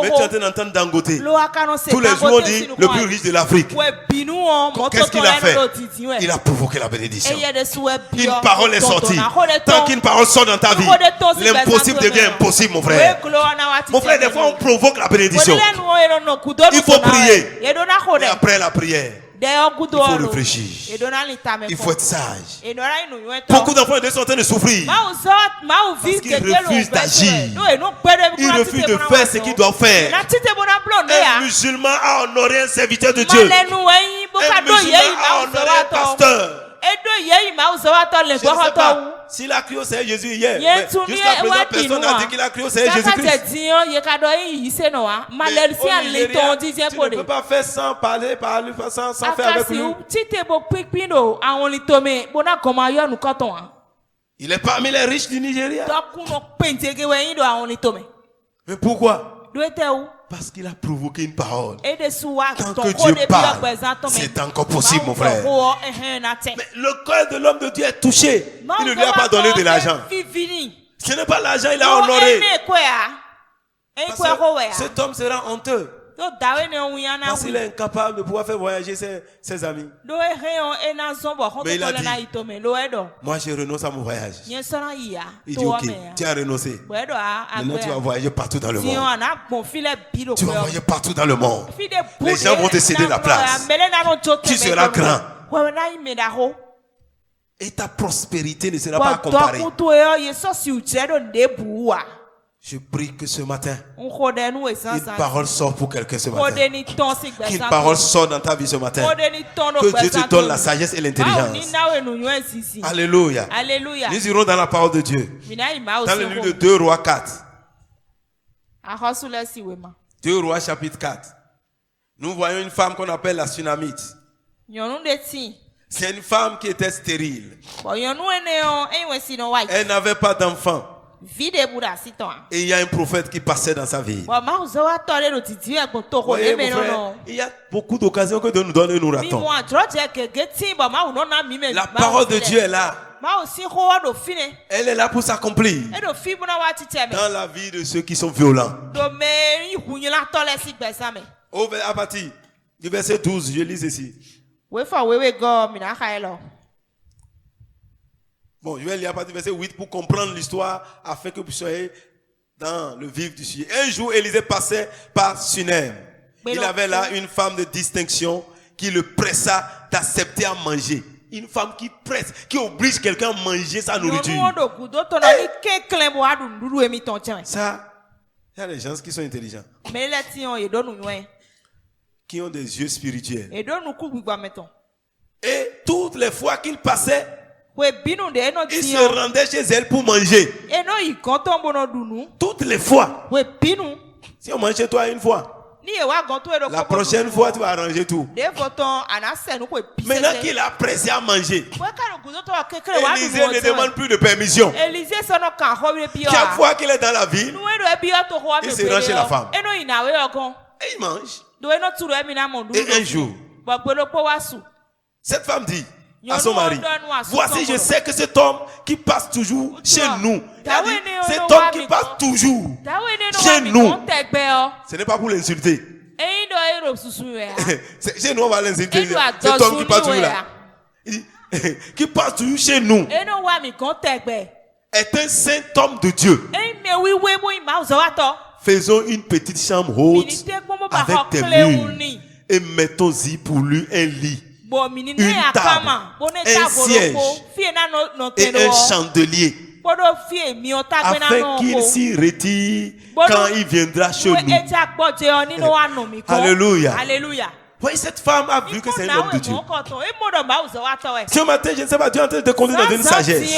Mais tu es en train d'entendre Dangote. Tous les jours on dit le plus riche de l'Afrique. Qu'est-ce qu'il a fait? Il a provoqué la bénédiction. Une parole est sortie. Tant qu'une parole sort dans ta vie, l'impossible devient impossible, mon frère. Mon frère, des fois on provoque la bénédiction. Il faut prier. Et après la prière, il faut réfléchir. Il faut être sage. Beaucoup d'enfants sont en train de souffrir parce qu'ils refusent d'agir. Ils refusent de faire ce qu'ils doivent faire. Un musulman a honoré un serviteur de Dieu. Un musulman a honoré un pasteur. Je ne sais pas s'il a crié au Seigneur Jésus hier. Jusqu'à présent, personne n'a dit qu'il a crié au Seigneur Jésus-Christ. Tu ne peux pas faire sans parler sans faire avec lui. Il est parmi les riches du Nigeria. Mais pourquoi? Parce qu'il a provoqué une parole. Tant que Dieu parle, c'est encore possible, mon frère. Mais le cœur de l'homme de Dieu est touché. Il ne lui a pas donné de l'argent. Ce n'est pas l'argent, il a honoré. Parce que cet homme sera honteux. Parce qu'il est incapable de pouvoir faire voyager ses amis. Mais il a dit, moi je renonce à mon voyage. Il dit, ok, tu as renoncé. Maintenant tu vas voyager partout dans le monde. Tu vas voyager partout dans le monde. Les gens vont te céder la place. Tu seras grand. Et ta prospérité ne sera pas à comparer. Je prie que ce matin, une parole sort pour quelqu'un ce matin. Qu'une parole sort dans ta vie ce matin. Que Dieu te donne la sagesse et l'intelligence. Alléluia. Alléluia. Nous irons dans la parole de Dieu. Dans le livre de 2 Rois 4. 2 Rois chapitre 4. Nous voyons une femme qu'on appelle la Sunamite. C'est une femme qui était stérile. Elle n'avait pas d'enfant. Et il y a un prophète qui passait dans sa vie. Voyez, mon frère, il y a beaucoup d'occasions que Dieu nous donne et nous ratons. La parole de Dieu est là. Elle est là pour s'accomplir dans la vie de ceux qui sont violents. À partir du verset 12, je lis ceci. Bon, je vais lire à partir du verset 8 pour comprendre l'histoire afin que vous soyez dans le vif du sujet. Un jour, Élisée passait par Sunem. Il avait là une femme de distinction qui le pressa d'accepter à manger. Une femme qui presse, qui oblige quelqu'un à manger sa nourriture. Ça, il y a des gens qui sont intelligents. Qui ont des yeux spirituels. Et toutes les fois qu'il passait, il se rendait chez elle pour manger. Toutes les fois. Si on mange chez toi une fois, la prochaine fois tu vas arranger tout. Maintenant qu'il a pressé à manger, Élisée ne demande plus de permission. Chaque fois qu'il est dans la ville, il se rend chez la femme. Et il mange. Et un jour, cette femme dit à son mari, voici, je sais que cet homme qui passe toujours chez nous, cet homme qui passe toujours chez nous, ce n'est pas pour l'insulter. Chez nous on va l'insulter. Cet homme qui passe toujours là, qui passe toujours chez nous, est un saint homme de Dieu. Faisons une petite chambre haute avec des murs et mettons-y pour lui un lit, une table, un siège et un chandelier, afin qu'il s'y retire quand il viendra chez nous. Alléluia. Oui, cette femme a vu que c'est un homme de Dieu. Ce matin, je ne sais pas, Dieu est en train de te conduire dans une sagesse.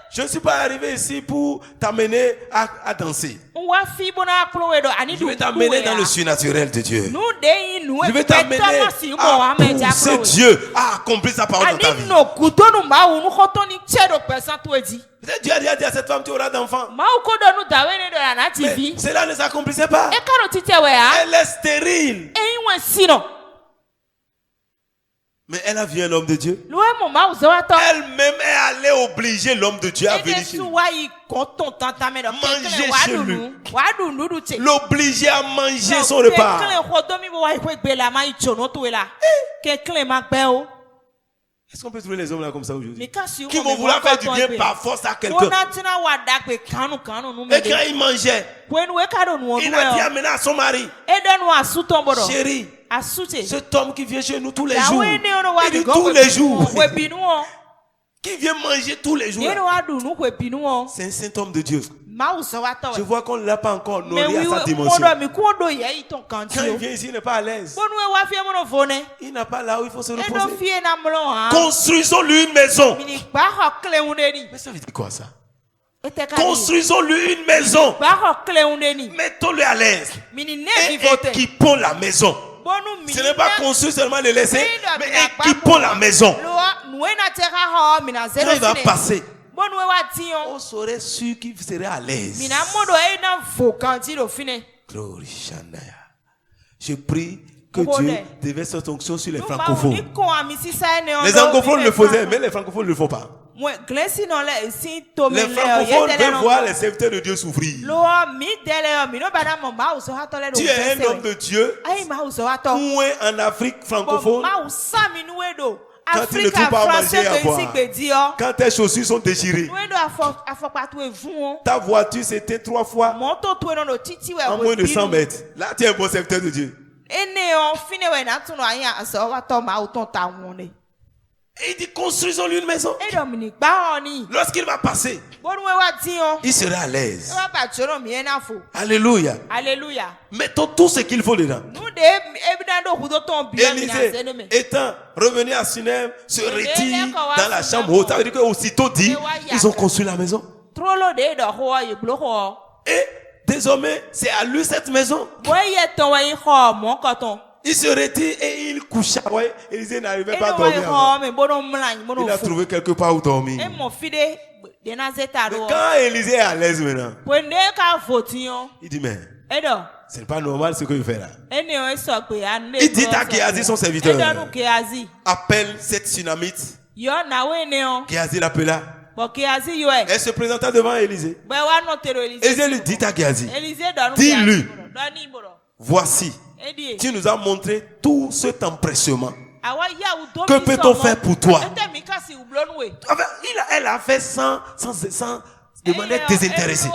Je ne suis pas arrivé ici pour t'amener à danser. Je vais t'amener dans le surnaturel de Dieu. Je vais t'amener à pousser Dieu à accomplir sa parole dans ta vie. Peut-être Dieu a dit à cette femme, tu auras d'enfants. Mais cela ne s'accomplissait pas. Elle est stérile. Mais elle a vu un homme de Dieu. Elle-même est allée obliger l'homme de Dieu à venir chez lui. Manger chez lui. L'obliger à manger son repas. Est-ce qu'on peut trouver les hommes là comme ça aujourd'hui? Qui vont vouloir faire du bien par force à quelqu'un. Et quand il mangeait, il a dit amener à son mari, chérie, cet homme qui vient chez nous tous les jours, il dit tous les jours, qui vient manger tous les jours, c'est un saint homme de Dieu. Je vois qu'on ne l'a pas encore honoré à sa dimension. Quand il vient ici, il n'est pas à l'aise. Il n'a pas là où il faut se reposer. Construisons-lui une maison. Mais ça veut dire quoi ça? Construisons-lui une maison. Mettons-le à l'aise. Et équipons la maison. Ce n'est pas construire seulement le laisser, mais équipons la maison. Quand il va passer, on serait sûr qu'il serait à l'aise. Glory Shandaya. Je prie que Dieu déverse cette onction sur les francophones. Les anglophones le faisaient, mais les francophones ne le font pas. Les francophones veulent voir les serviteurs de Dieu souffrir. Tu es un homme de Dieu. Où est en Afrique francophone? Quand tu ne trouves pas à manger et à boire, quand tes chaussures sont déchirées, ta voiture s'éteint 3 fois en moins de 100 mètres. Là, tu es un bon serviteur de Dieu. Et il dit construisons-lui une maison. Lorsqu'il va passer, il sera à l'aise. Alléluia. Alléluia. Mettons tout ce qu'il faut dedans. Élisée étant revenu à Sunem, se retire dans la chambre haute. Ça veut dire qu'aussitôt dit, ils ont construit la maison. Et désormais, c'est à lui cette maison. Il se retire et il coucha. Ouais, Élisée n'arrivait pas à dormir. Il a trouvé quelque part où dormir. Mais quand Élisée est à l'aise maintenant, il dit mais ce n'est pas normal ce qu'il fait là. Il dit à Géhazi, son serviteur, appelle cette Sunamite. Géhazi l'appela. Elle se présenta devant Élisée. Élisée lui dit à Géhazi, dis-lui, voici, tu nous as montré tout cet empressement. Que peut-on faire pour toi? Enfin, elle a fait sans de manière désintéressée.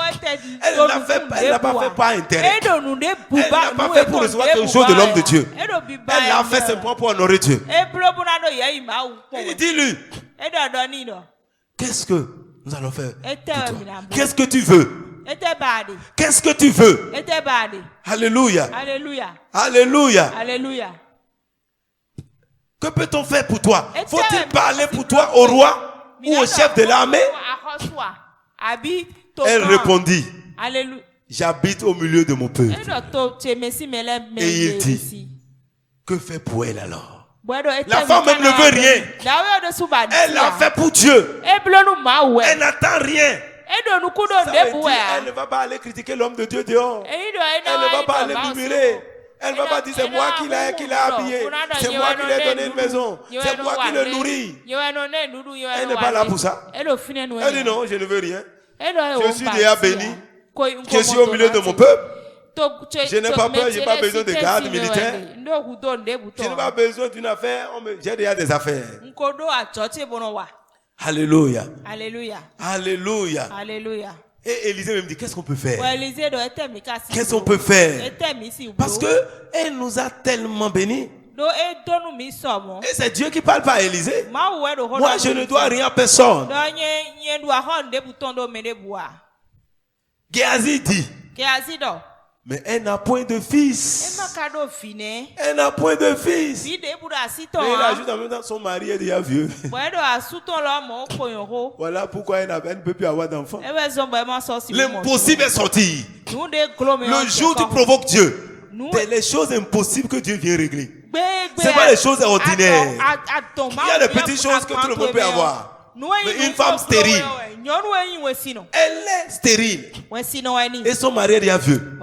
Elle n'a pas fait par intérêt. Elle n'a pas fait pour recevoir quelque chose de l'homme de Dieu. Elle l'a fait simplement pour honorer Dieu. Et dis-lui, qu'est-ce que nous allons faire pour toi? Qu'est-ce que tu veux? Qu'est-ce que tu veux? Alléluia. Alléluia. Alléluia. Alléluia. Que peut-on faire pour toi? Faut-il parler pour toi au roi ou au chef de l'armée? Elle répondit, j'habite au milieu de mon peuple. Et il dit, que fait pour elle alors? La femme même ne veut rien. Elle l'a fait pour Dieu. Elle n'attend rien. Elle ne va pas aller critiquer l'homme de Dieu dehors. Elle ne va pas aller murmurer. Elle ne va pas dire c'est moi qui l'ai habillé. C'est moi qui lui ai donné une maison. C'est moi qui le nourris. Elle n'est pas là pour ça. Elle dit non, je ne veux rien. Je suis déjà béni. Je suis au milieu de mon peuple. Je n'ai pas peur, je n'ai pas besoin de garde militaire. Je n'ai pas besoin d'une affaire. J'ai déjà des affaires. Alléluia. Alléluia. Alléluia. Alléluia. Et Élisée me dit, qu'est-ce qu'on peut faire? Qu'est-ce qu'on peut faire? Parce que elle nous a tellement bénis. Et c'est Dieu qui parle par Élisée. Moi, je ne dois rien à personne. Géhazi dit, mais elle n'a point de fils. Elle n'a point de fils. Et il ajoute en même temps, son mari est déjà vieux. Voilà pourquoi elle ne peut plus avoir d'enfant. L'impossible est sorti. Le jour où tu provoques Dieu, c'est les choses impossibles que Dieu vient régler. Ce n'est pas les choses ordinaires. Il y a des petites choses que tout le monde peut avoir. Mais une femme stérile, elle est stérile. Et son mari est déjà vieux.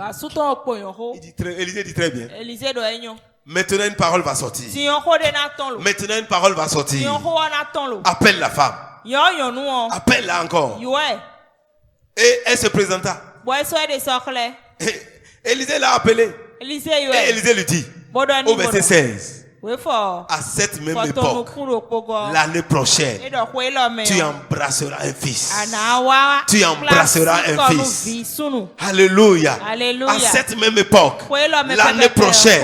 Élisée dit très bien. Maintenant une parole va sortir. Maintenant une parole va sortir. Appelle la femme. Appelle-la encore. Et elle se présenta. Élisée l'a appelée. Et Élisée lui dit, au verset 16. À cette même époque, l'année prochaine, tu embrasseras un fils. Tu embrasseras un fils. Alléluia. Alléluia. À cette même époque, l'année prochaine,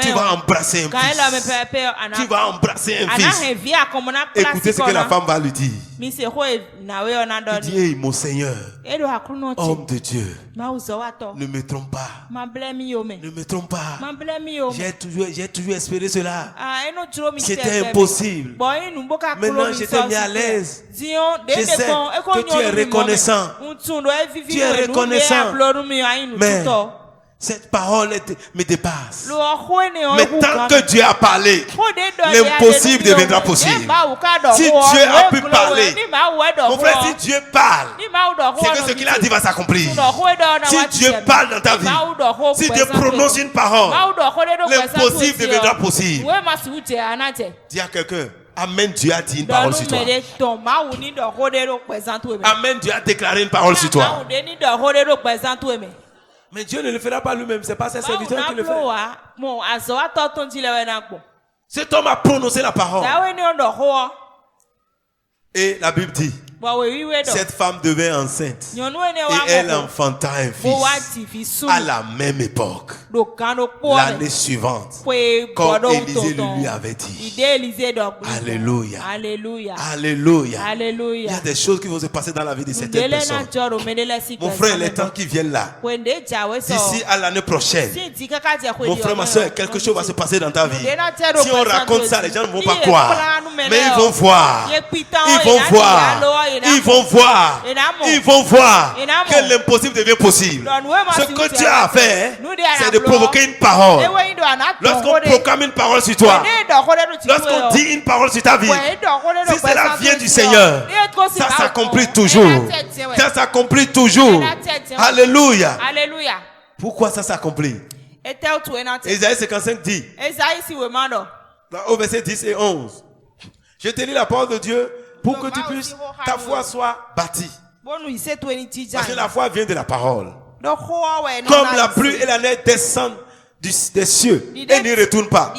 tu vas embrasser un fils. Tu vas embrasser un fils. Écoutez ce que la femme va lui dire. Il dit, hey, mon Seigneur, homme de Dieu, ne me trompe pas. Ne me trompe pas. J'ai toujours espéré cela. C'était impossible. Maintenant, j'étais mis à l'aise. Je sais que tu es reconnaissant. Tu es reconnaissant. Mais cette parole me dépasse. Mais tant que Dieu a parlé, l'impossible deviendra possible. Si Dieu a pu parler, mon frère, si Dieu parle, c'est que ce qu'il a dit va s'accomplir. Si Dieu parle dans ta vie, si Dieu prononce une parole, l'impossible deviendra possible. Dis à quelqu'un, Amen, Dieu a dit une parole sur toi. Amen, Dieu a déclaré une parole sur toi. Mais Dieu ne le fera pas lui-même, c'est pas ses serviteurs qui le font. Cet homme a prononcé la parole. Et la Bible dit, cette femme devint enceinte et elle enfanta un fils à la même époque, l'année suivante, comme Élisée lui avait dit. Alléluia. Alléluia. Alléluia. Alléluia. Il y a des choses qui vont se passer dans la vie de certaines personnes. Mon frère, les temps qui viennent là, d'ici à l'année prochaine, mon frère, ma soeur, quelque chose va se passer dans ta vie. Si on raconte ça, les gens ne vont pas croire. Mais ils vont voir. Ils vont voir. Ils vont voir. Ils vont voir que l'impossible devient possible. Ce que tu as à faire, c'est de provoquer une parole. Lorsqu'on proclame une parole sur toi, lorsqu'on dit une parole sur ta vie, si cela vient du Seigneur, ça s'accomplit toujours. Ça s'accomplit toujours. Alléluia. Pourquoi ça s'accomplit? Ésaïe 55 dit, au verset 10 et 11, je te lis la parole de Dieu pour que tu puisses, ta foi soit bâtie. Parce que la foi vient de la parole. Comme la pluie et la neige descendent des cieux et n'y retournent pas,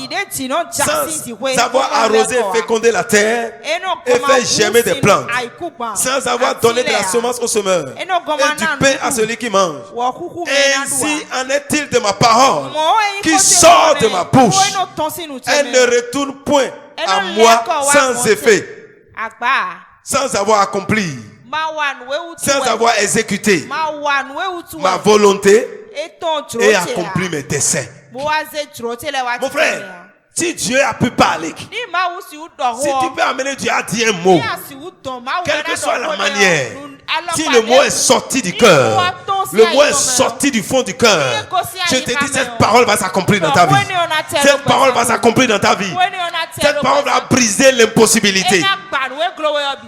sans avoir arrosé et fécondé la terre et fait germer des plantes, sans avoir donné de la semence au semeur et du pain à celui qui mange. Ainsi en est-il de ma parole qui sort de ma bouche. Elle ne retourne point à moi sans effet, sans avoir accompli, sans avoir exécuté ma volonté et accompli mes desseins. Mon frère, si Dieu a pu parler, si tu peux amener Dieu à dire un mot, quelle que soit la manière, si le mot est sorti du cœur, le mot est sorti du fond du cœur, je te dis, cette parole va s'accomplir dans ta vie. Cette parole va s'accomplir dans ta vie. Cette parole va briser l'impossibilité.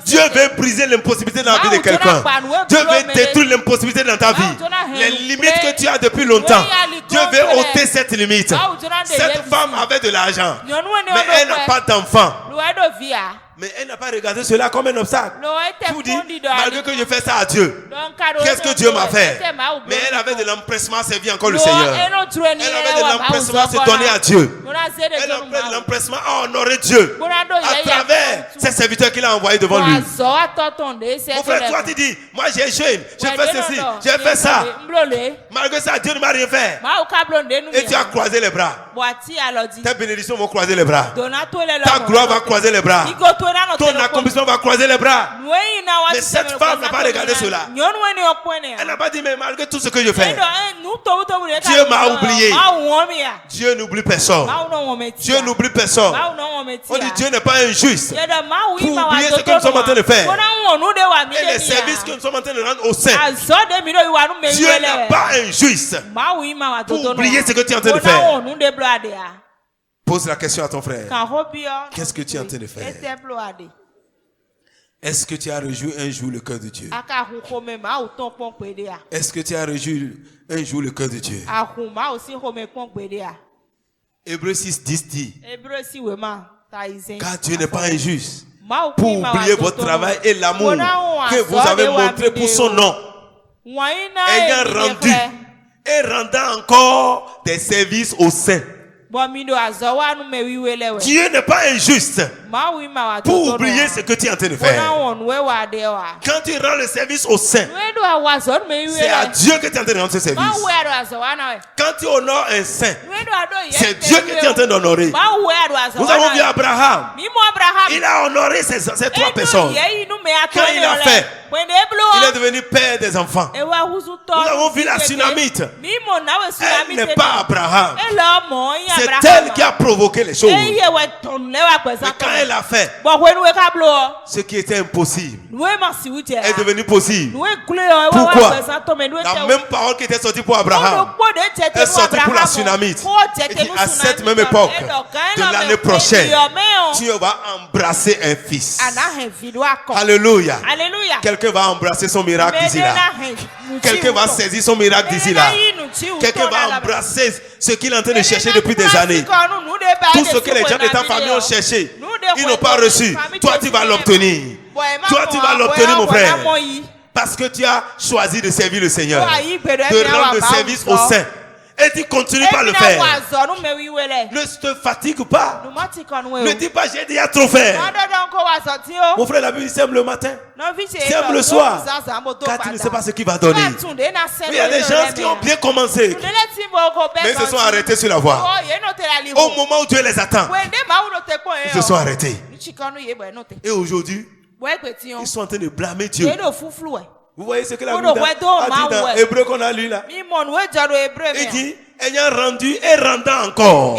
Dieu veut briser l'impossibilité dans la vie de quelqu'un. Dieu veut détruire l'impossibilité dans ta vie. Les limites que tu as depuis longtemps, Dieu veut ôter cette limite. Cette femme avait de l'argent, mais elle n'a pas d'enfant. Mais elle n'a pas regardé cela comme un obstacle. Tout dit, malgré que je fais ça à Dieu, qu'est-ce que Dieu m'a fait? Mais elle avait de l'empressement à servir encore le Seigneur. Elle avait de l'empressement à se donner à Dieu. Elle avait de l'empressement à honorer Dieu à travers ses serviteurs qu'il a envoyés devant lui. Mon frère, toi tu dis, moi j'ai jeûné, j'ai fait ceci, j'ai fait ça. Malgré ça, Dieu ne m'a rien fait. Et tu as croisé les bras. Tes bénédictions vont croiser les bras. Ta gloire va croiser les bras. Ton accomplissement va croiser les bras. Mais cette femme n'a pas regardé cela. Elle n'a pas dit, mais malgré tout ce que je fais, Dieu m'a oublié. Dieu n'oublie personne. Dieu n'oublie personne. On dit Dieu n'est pas injuste pour oublier ce que nous sommes en train de faire et les services que nous sommes en train de rendre au sein. Dieu n'est pas injuste pour oublier ce que tu es en train de faire. Pose la question à ton frère. Qu'est-ce que tu es en train de faire? Est-ce que tu as réjoui un jour le cœur de Dieu? Est-ce que tu as réjoui un jour le cœur de Dieu? Hébreux 6, 10 dit, car Dieu n'est pas injuste pour oublier votre travail et l'amour que vous avez montré pour son nom, ayant rendu et rendant encore des services aux saints. Dieu n'est pas injuste pour oublier ce que tu es en train de faire. Quand tu rends le service au saint, c'est à Dieu que tu es en train de rendre ce service. Quand tu honores un saint, c'est Dieu que tu es en train d'honorer. Nous avons vu Abraham. Il a honoré ces trois personnes. Quand il a fait, il est devenu père des enfants. Nous avons vu la Sunamite. Elle n'est pas Abraham. C'est elle qui a provoqué les choses. Mais quand elle a fait, ce qui était impossible est devenu possible. Pourquoi? La même parole qui était sortie pour Abraham est sortie pour la Sunamite. Et dit, à cette même époque de l'année prochaine, tu vas embrasser un fils. Alléluia. Quelqu'un va embrasser son miracle d'ici là. Quelqu'un va saisir son miracle d'ici là. Quelqu'un va embrasser ce qu'il est en train de chercher depuis des années. Tout ce que les gens de ta famille ont cherché, ils n'ont pas reçu. Toi, tu vas l'obtenir. Toi, tu vas l'obtenir, mon frère. Parce que tu as choisi de servir le Seigneur, de rendre le service au saint. Et tu continues par le faire. Ne te fatigue pas. Ne dis pas j'ai déjà trop fait. Mon frère, la Bible dit sème le matin, sème le soir, car tu ne sais pas ce qu'il va donner. Il y a des gens qui ont bien commencé, mais ils se sont arrêtés sur la voie. Au moment où Dieu les attend, ils se sont arrêtés. Et aujourd'hui, ils sont en train de blâmer Dieu. Vous voyez ce que la Bible a dit dans Hébreu qu'on a lu là? Il dit, ayant rendu et rendant encore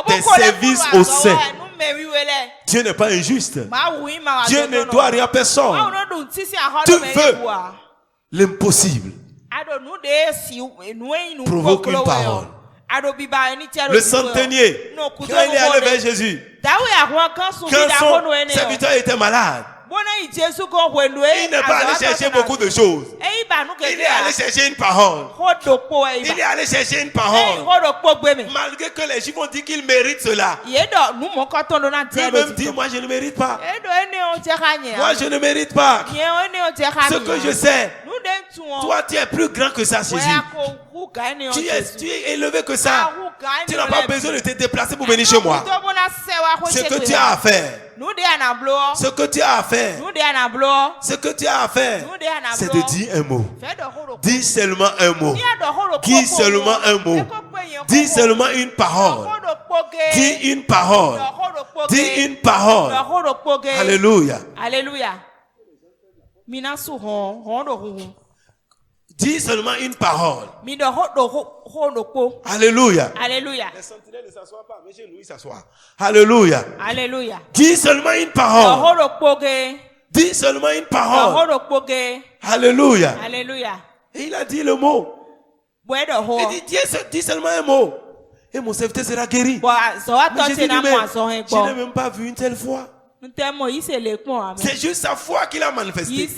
des services au saints. Dieu n'est pas injuste. Dieu ne doit rien à personne. Tu veux l'impossible. Provoque une parole. Le centenier, quand il est allé vers Jésus, quand son serviteur était malade, il n'est pas allé chercher beaucoup de choses. Il est allé chercher une parole. Il est allé chercher une parole. Malgré que les Juifs ont dit qu'il mérite cela. Lui-même dit, moi je ne mérite pas. Moi je ne mérite pas. Ce que je sais, toi tu es plus grand que ça, Jésus. Tu es élevé que ça. Tu n'as pas besoin de te déplacer pour venir chez moi. Ce que tu as à faire, ce que tu as à faire, ce que tu as à faire, c'est de dire un mot. Dis seulement un mot. Dis seulement un mot. Dis seulement une parole. Dis une parole. Dis une parole. Alléluia. Alléluia. Dis seulement une parole. Alléluia. Alléluia. Les sentinelles ne s'assoient pas, mais chez nous, ils s'assoient. Alléluia. Alléluia. Dis seulement une parole. Dis seulement une parole. Alléluia. Alléluia. Et il a dit le mot. Il dit, dis seulement un mot. Et mon serviteur sera guéri. Je n'ai même pas vu une telle foi. C'est juste sa foi qu'il a manifestée.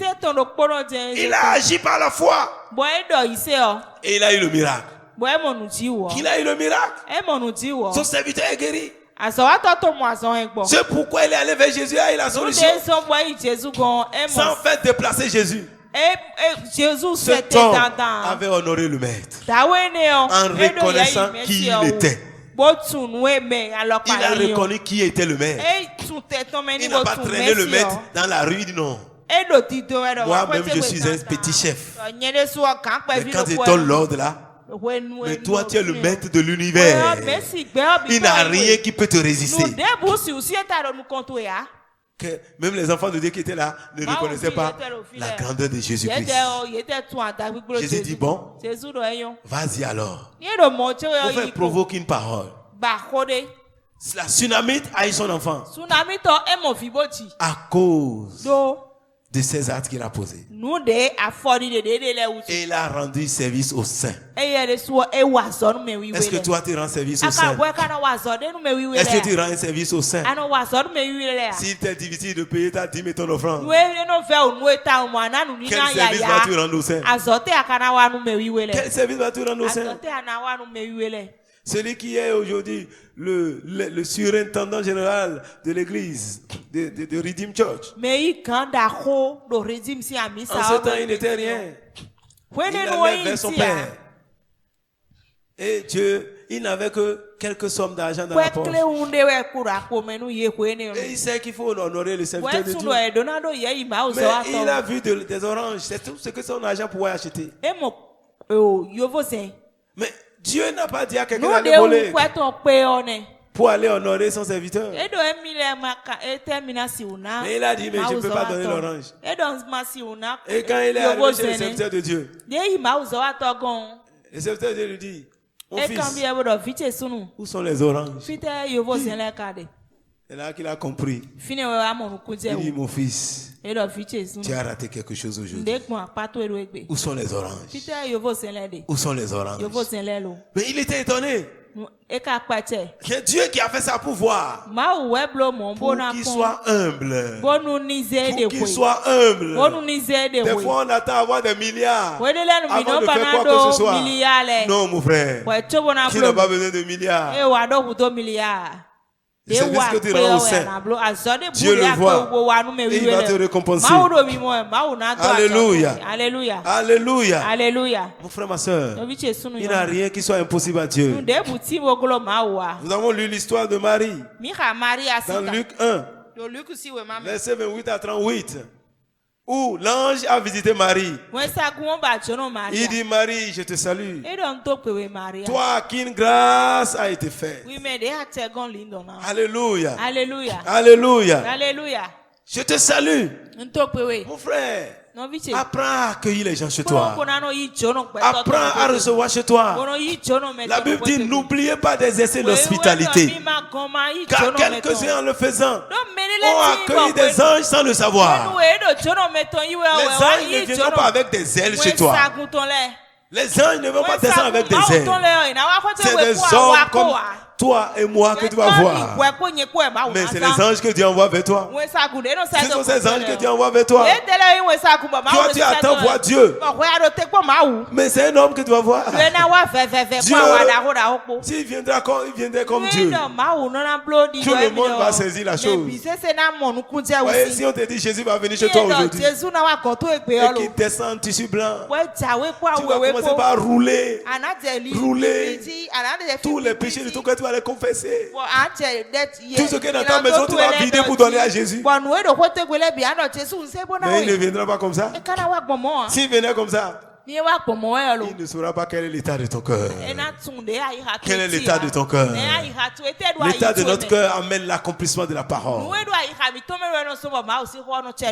Il a agi par la foi. Et il a eu le miracle. Il a eu le miracle. Son serviteur est guéri. C'est pourquoi il est allé vers Jésus. Il a la solution. Sans faire déplacer Jésus. Cet homme avait honoré le maître en reconnaissant qui il était. Il a reconnu qui était le maître. Il n'a pas traîné le maître dans la rue, non. Moi-même, je suis un petit chef. Mais quand il donne l'ordre là, mais toi, tu es le maître de l'univers. Il n'y a rien qui peut te résister. Que même les enfants de Dieu qui étaient là ne reconnaissaient pas la grandeur de Jésus-Christ. Jésus dit, bon, vas-y alors. Pour faire provoquer une parole. La Tsunamite a eu son enfant à cause de ces actes qu'il a posés. Et il a rendu service au saint. Est-ce que toi tu rends service au saint? Est-ce que tu rends un service au saint? S'il t'est difficile de payer ta dîme et ton offrande, quel service vas-tu rendre au saint? Quel service vas-tu rendre au saint? Celui qui est aujourd'hui le surintendant général de l'église, de Redeem Church. En ce temps, il n'était rien. Il allait vers son père. Et Dieu, il n'avait que quelques sommes d'argent dans la poche. Et il sait qu'il faut honorer le serviteur de Dieu. Mais il a vu des oranges. C'est tout ce que son argent pouvait acheter. Mais Dieu n'a pas dit à quelqu'un d'aller voler pour aller honorer son serviteur. Mais il a dit, mais je ne peux pas donner l'orange. Et quand il est arrivé chez le serviteur de Dieu, le serviteur de Dieu lui dit, mon fils, où sont les oranges? C'est là qu'il a compris. Il dit, mon fils, tu as raté quelque chose aujourd'hui. Où sont les oranges? Où sont les oranges? Mais il était étonné. C'est Dieu qui a fait ça pour voir. Pour qu'il soit humble. Pour qu'il soit humble. Des fois on attend avoir des milliards avant de faire quoi que ce soit. Non mon frère, tu n'as pas besoin de milliards. Le service que tu rends au Saint, Dieu le voit et il va te récompenser. Alléluia. Alléluia. Alléluia. Alléluia. Mon frère, ma soeur, il n'y a rien qui soit impossible à Dieu. Nous avons lu l'histoire de Marie dans Luc 1, verset 28 à 38. Où l'ange a visité Marie. Il dit, Marie, je te salue. Toi à qui une grâce a été faite. Alléluia. Alléluia. Alléluia. Alléluia. Je te salue. Mon frère, apprends à accueillir les gens chez toi. Apprends à recevoir chez toi. La Bible dit, n'oubliez pas d'exercer l'hospitalité. Car quelques-uns en le faisant ont accueilli des anges sans le savoir. Les anges ne viendront pas avec des ailes chez toi. Les anges ne vont pas descendre avec des ailes. C'est des hommes comme toi et moi que tu vas voir. Mais c'est les anges que Dieu envoie vers toi. Ce sont ces anges que Dieu envoie vers toi. Toi, tu attends voir Dieu. Mais c'est un homme que tu vas voir. Dieu, s'il viendrait comme Dieu, tout le monde va saisir la chose. Voyez, si on te dit Jésus va venir chez toi aujourd'hui et qu'il descend en tissu blanc, tu vas commencer par rouler tous les péchés de ton cœur, tu vas les confesser. Tout ce qui est dans ta maison, tu vas vider pour donner à Jésus. Mais il ne viendra pas comme ça. S'il venait comme ça, il ne saura pas quel est l'état de ton cœur. Quel est l'état de ton cœur? L'état de notre cœur amène l'accomplissement de la parole.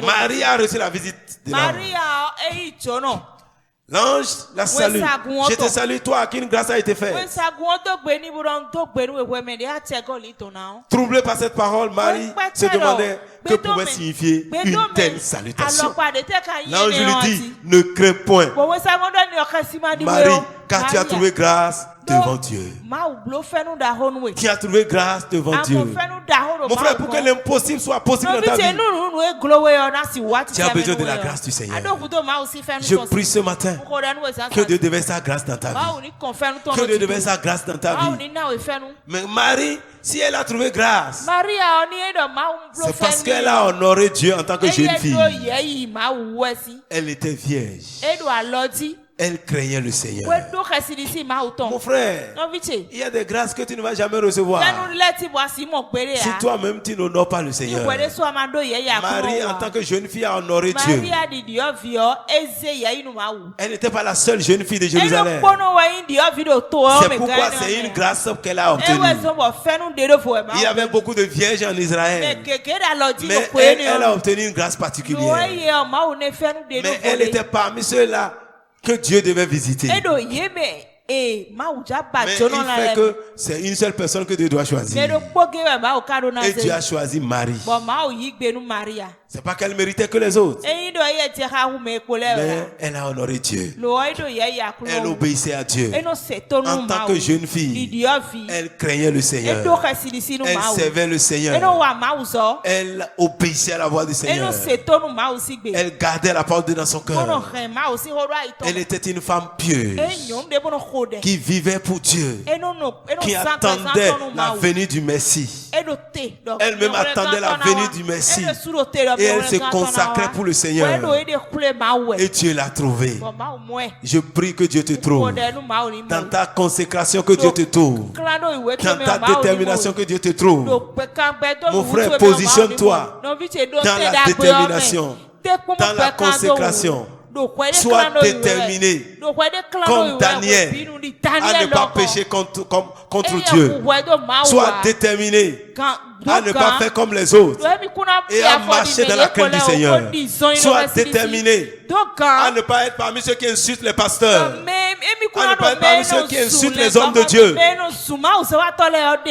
Marie a reçu la visite de l'ange. L'ange la salue. Je te salue, toi à qui une grâce a été faite. Troublée par cette parole, Marie se demandait que pouvait signifier une telle salutation. L'ange lui dit, ne crains point, Marie, car tu as trouvé grâce devant Dieu. Tu as trouvé grâce devant Dieu. Mon frère, pour que l'impossible soit possible dans ta vie, tu as besoin de la grâce du Seigneur. Je prie ce matin que Dieu déverse sa grâce dans ta vie. Que Dieu déverse sa grâce dans ta vie. Mais Marie, si elle a trouvé grâce, c'est parce qu'elle a honoré Dieu en tant que jeune fille. Elle était vierge. Elle craignait le Seigneur. Mon frère, il y a des grâces que tu ne vas jamais recevoir si toi-même tu n'honores pas le Seigneur. Marie, en tant que jeune fille, a honoré Dieu. Elle n'était pas la seule jeune fille de Jérusalem. C'est pourquoi c'est une grâce qu'elle a obtenue. Il y avait beaucoup de vierges en Israël, mais elle a obtenu une grâce particulière. Mais elle était parmi ceux-là que Dieu devait visiter. Mais il fait que c'est une seule personne que Dieu doit choisir. Et Dieu a choisi Marie. C'est pas qu'elle méritait que les autres, mais elle a honoré Dieu. Elle obéissait à Dieu. En tant que jeune fille, elle craignait le Seigneur. Elle servait le Seigneur. Elle obéissait à la voix du Seigneur. Elle gardait la parole de Dieu dans son cœur. Elle était une femme pieuse qui vivait pour Dieu, qui attendait la venue du Messie. Elle-même attendait la venue du Messie. Et elle se consacrait pour le Seigneur. Et Dieu l'a trouvé. Je prie que Dieu te trouve. Dans ta consécration, que Dieu te trouve. Dans ta détermination, que Dieu te trouve. Mon frère, positionne-toi dans la détermination, dans la consécration. Sois déterminé comme Daniel à ne pas pécher contre Dieu. Sois déterminé à ne pas faire comme les autres et à marcher dans la crainte du Seigneur. Sois déterminé à ne pas être parmi ceux qui insultent les pasteurs, à ne pas être parmi ceux qui insultent les hommes de Dieu.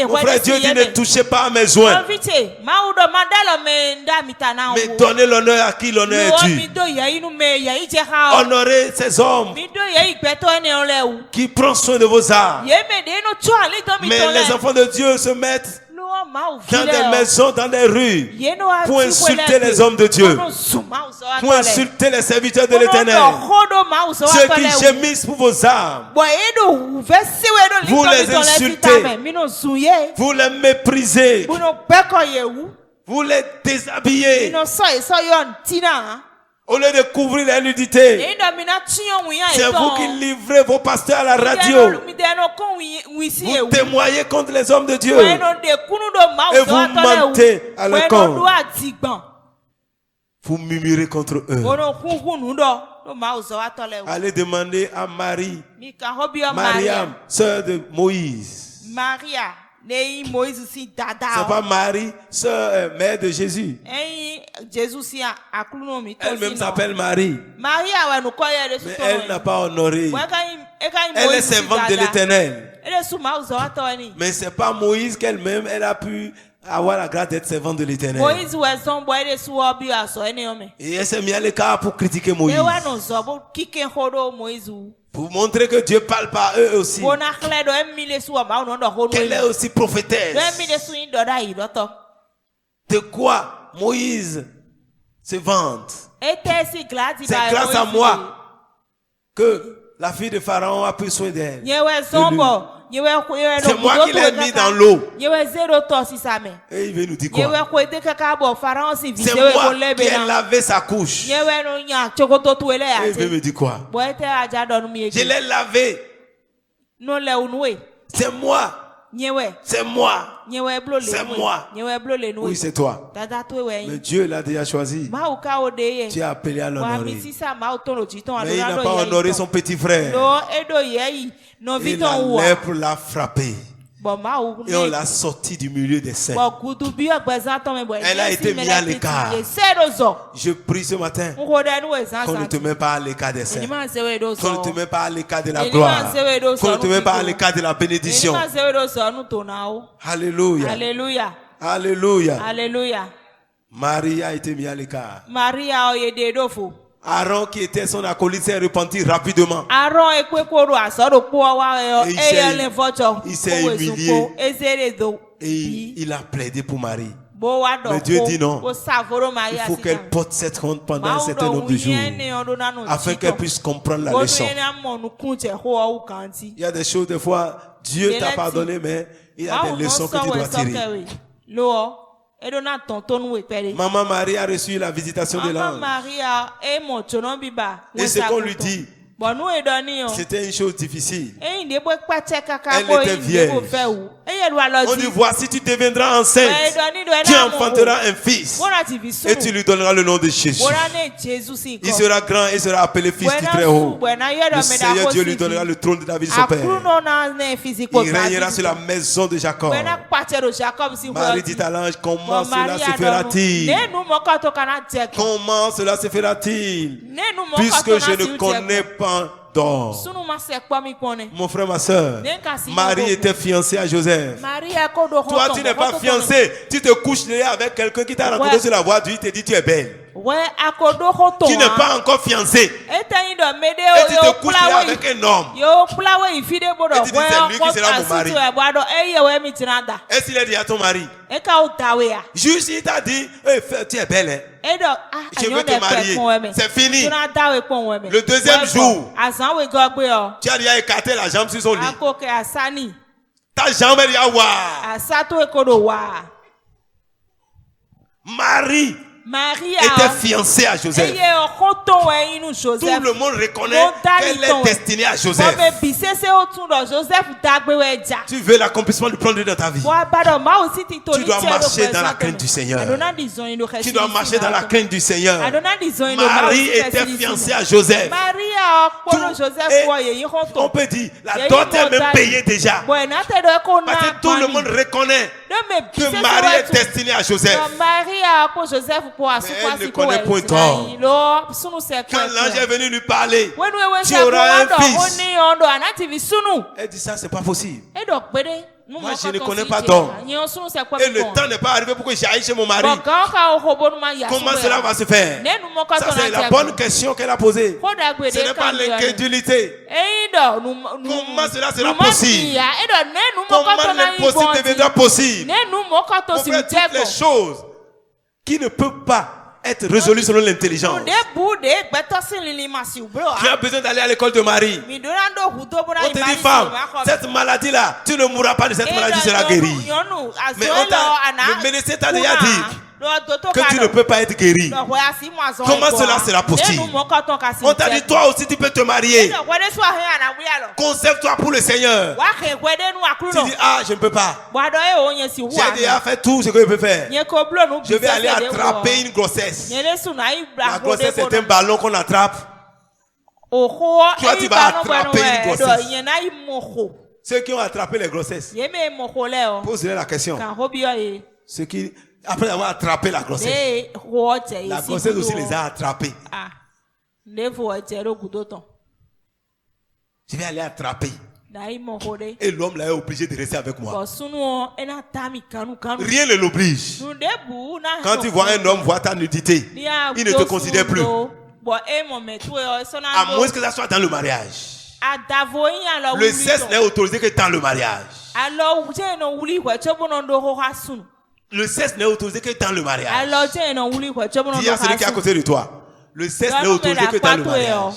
Mon frère, Dieu dit, ne touchez pas à mes joints, mais donnez l'honneur à qui l'honneur est dû. Honorez ces hommes qui prennent soin de vos âmes. Mais les enfants de Dieu se mettent dans des maisons, dans des rues, pour insulter les hommes de Dieu, pour insulter les serviteurs de l'Éternel, ceux qui gémissent pour vos âmes. Vous les insultez, vous les méprisez, vous les déshabillez. Au lieu de couvrir la nudité, c'est vous qui livrez vos pasteurs à la radio. Vous témoignez contre les hommes de Dieu et vous mentez à leur compte. Vous murmurez contre eux. Allez demander à Marie, Mariam, sœur de Moïse. C'est pas Marie, mère de Jésus. Elle-même s'appelle Marie. Mais elle n'a pas honoré. Elle est servante de l'Éternel. Mais c'est pas Moïse qu'elle-même, elle a pu avoir la grâce d'être servante de l'Éternel. Et elle s'est mise à l'écart pour critiquer Moïse. Pour montrer que Dieu parle par eux aussi. Qu'elle est aussi prophétesse. De quoi Moïse se vante. C'est grâce à moi que la fille de Pharaon a pris soin d'elle. C'est moi qui l'ai mis dans l'eau. Et il veut nous dire quoi? C'est moi qui ai lavé sa couche. Et il veut me dire quoi? Je l'ai lavé. C'est moi. C'est moi. C'est moi. Oui, c'est toi. Mais Dieu l'a déjà choisi. Tu as appelé à l'honorer. Mais il n'a pas honoré son petit frère. Et la lèpre l'a frappé. Et on l'a sorti du milieu des saints. Elle a été mise à l'écart. Je prie ce matin qu'on ne te met pas à l'écart des saints. Qu'on ne te met pas à l'écart de la gloire. Qu'on ne te met pas à l'écart de la bénédiction. Alléluia. Alléluia. Alléluia. Alléluia. Marie a été mise à l'écart. Aaron qui était son acolyte s'est repenti rapidement. Il s'est humilié et il a plaidé pour Marie. Mais Dieu dit non. Il faut qu'elle porte cette honte pendant un certain nombre de jours afin qu'elle puisse comprendre la leçon. Il y a des choses, des fois, Dieu t'a pardonné, mais il y a des leçons que tu dois tirer. Maman Marie a reçu la visitation de l'ange. Et ce qu'on lui dit, c'était une chose difficile. Elle était vierge. On dit, voici, tu deviendras enceinte. Tu enfanteras un fils. Et tu lui donneras le nom de Jésus. Il sera grand et sera appelé fils du Très-Haut. Le Seigneur Dieu lui donnera le trône de David son père. Il régnera sur la maison de Jacob. Marie dit à l'ange, comment cela se fera-t-il? Comment cela se fera-t-il? Puisque je ne connais pas d'or. Mon frère, ma soeur, Marie était fiancée à Joseph. Toi, tu n'es pas fiancé. Tu te couches déjà avec quelqu'un qui t'a rencontré sur la voie du, il te dit tu es belle. Tu n'es pas encore fiancé. Et tu te couches déjà avec un homme. Et tu dis c'est lui qui sera mon mari. Est-ce qu'il est déjà ton mari? Juste il t'a dit tu es belle. Je veux te marier. C'est fini. Le deuxième jour, tu as déjà écarté la jambe sur son lit. Ta jambe est déjà waouh. Marie était fiancée à Joseph. Tout le monde reconnaît qu'elle est destinée à Joseph. Tu veux l'accomplissement du plan de Dieu dans ta vie. Tu dois marcher dans la crainte du Seigneur. Tu dois marcher dans la crainte du Seigneur. Marie était fiancée à Joseph. On peut dire, la dot est même payée déjà. Parce que tout le monde reconnaît que Marie est destinée à Joseph. Mais elle ne connaît point tort. Quand l'ange est venu lui parler, tu auras un fils. Elle dit ça, c'est pas possible. Moi, je ne connais pas d'homme. Et le temps n'est pas arrivé pour que j'aille chez mon mari. Comment cela va se faire? Ça, c'est la bonne question qu'elle a posée. Ce n'est pas l'incrédulité. Comment cela sera possible? Comment l'impossible deviendra possible? On fait toutes les choses qui ne peuvent pas être résolu selon l'intelligence. Tu as besoin d'aller à l'école de Marie. On te dit, femme, cette maladie-là, tu ne mourras pas de cette maladie, tu seras guérie. Mais le médecin t'a déjà dit que tu ne peux pas être guéri. Comment cela sera possible? On t'a dit, toi aussi tu peux te marier. Conserve-toi pour le Seigneur. Tu dis, ah, je ne peux pas. J'ai déjà fait tout ce que je peux faire. Je vais aller attraper une grossesse. La grossesse est un ballon qu'on attrape. Toi, tu vas attraper une grossesse. Ceux qui ont attrapé les grossesses, posez-leur la question. Ceux qui, après avoir attrapé la grossesse aussi les a attrapés. Je vais aller attraper. Et l'homme là est obligé de rester avec moi. Rien ne l'oblige. Quand tu vois un homme voir ta nudité, il ne te considère plus. À moins que ça soit dans le mariage. Le sexe n'est autorisé que dans le mariage. Le sexe n'est autorisé que dans le mariage. Dis à celui qui est à côté de toi. Le sexe n'est autorisé que dans le mariage.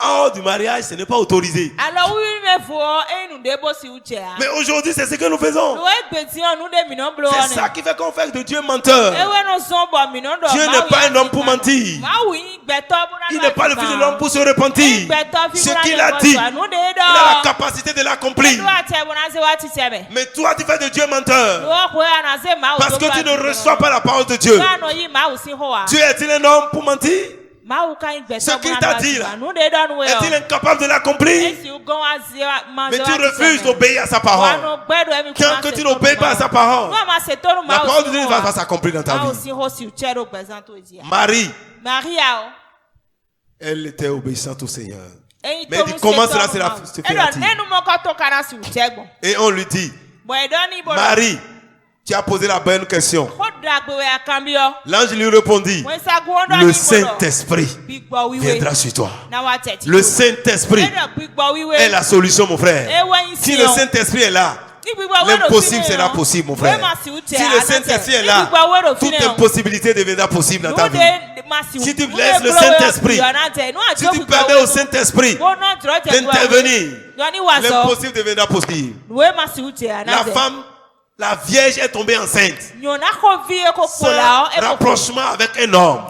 Hors du mariage, ce n'est pas autorisé. Mais aujourd'hui, c'est ce que nous faisons. C'est ça qui fait qu'on fait de Dieu menteur. Dieu n'est pas un homme pour mentir. Il n'est pas le fils de l'homme pour se repentir. Ce qu'il a dit, il a la capacité de l'accomplir. Mais toi, tu fais de Dieu menteur. Parce que tu ne reçois pas la parole de Dieu. Dieu est-il un homme pour mentir? Ce qu'il t'a dit là, est-il incapable de l'accomplir? Mais tu refuses d'obéir à sa parole. Quand tu n'obéis pas à sa parole, la parole de Dieu ne va pas s'accomplir dans ta vie. Marie, elle était obéissante au Seigneur. Mais elle dit, comment cela se fera-t-il? Et on lui dit, Marie, tu as posé la bonne question. L'ange lui répondit, le Saint-Esprit viendra sur toi. Le Saint-Esprit est la solution, mon frère. Si le Saint-Esprit est là, l'impossible sera possible, mon frère. Si le Saint-Esprit est là, toute impossibilité deviendra possible dans ta vie. Si tu laisses le Saint-Esprit, si tu permets au Saint-Esprit d'intervenir, l'impossible deviendra possible. La femme, la vierge est tombée enceinte. Sans rapprochement avec un homme.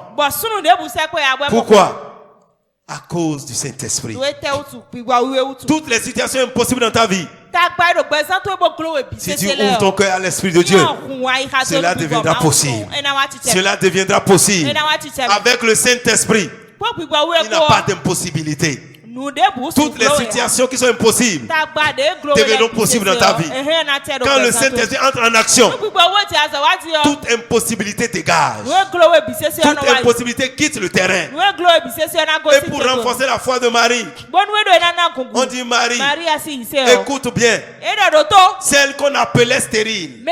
Pourquoi? À cause du Saint-Esprit. Toutes les situations impossibles dans ta vie, si tu ouvres ton cœur à l'Esprit de Dieu, cela deviendra possible. Cela deviendra possible. Avec le Saint-Esprit, il n'y a pas d'impossibilité. Toutes les situations qui sont impossibles deviendront possibles dans ta vie. Quand le Saint-Esprit entre en action, toute impossibilité dégage. Toute impossibilité quitte le terrain. Et pour renforcer la foi de Marie, on dit Marie, écoute bien, celle qu'on appelait stérile.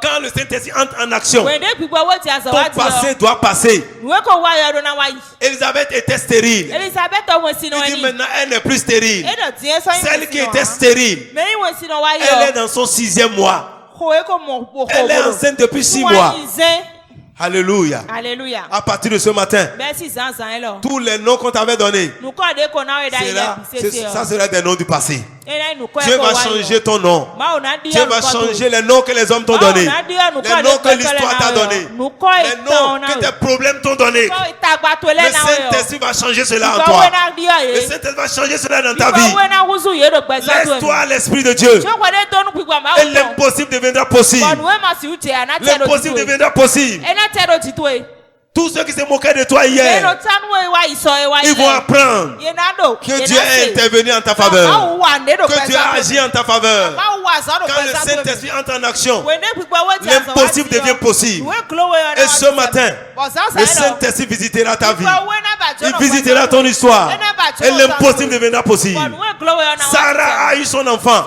Quand le Saint-Esprit entre en action, ton passé doit passer. Élisabeth était stérile. Il dit maintenant elle n'est plus stérile. Celle qui était stérile, elle est dans son 6e mois. Elle est enceinte depuis 6 mois. Alléluia. Alléluia. À partir de ce matin, tous les noms qu'on t'avait donnés, ça sera des noms du passé. Dieu va changer ton nom. Dieu va changer les noms que les hommes t'ont donnés, les noms que l'histoire t'a donnés, les noms que tes problèmes t'ont donnés. Le Saint-Esprit va changer cela en toi. Le Saint-Esprit va changer cela dans ta vie. Laisse-toi à l'Esprit de Dieu. Et l'impossible deviendra possible. L'impossible deviendra possible. Tous ceux qui se moquaient de toi hier, ils vont apprendre que Dieu est intervenu en ta faveur, que Dieu a agi en ta faveur. Quand le Saint-Esprit entre en action, l'impossible devient possible. Et ce matin, le Saint-Esprit visitera ta vie. Il visitera ton histoire. Et l'impossible deviendra possible. Sarah a eu son enfant.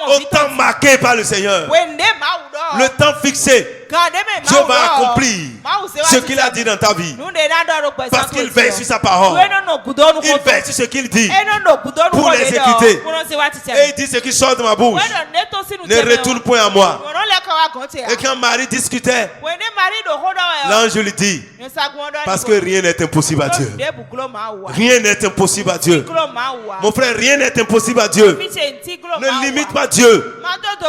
Autant marqué par le Seigneur. Le temps fixé. Dieu va accomplir ce qu'il a dit dans ta vie. Parce qu'il veille sur sa parole. Il veille sur ce qu'il dit pour l'exécuter. Et il dit ce qui sort de ma bouche ne retourne point à moi. Et quand Marie discutait, l'ange lui dit, parce que rien n'est impossible à Dieu. Rien n'est impossible à Dieu. Mon frère, rien n'est impossible à Dieu. Ne limite pas Dieu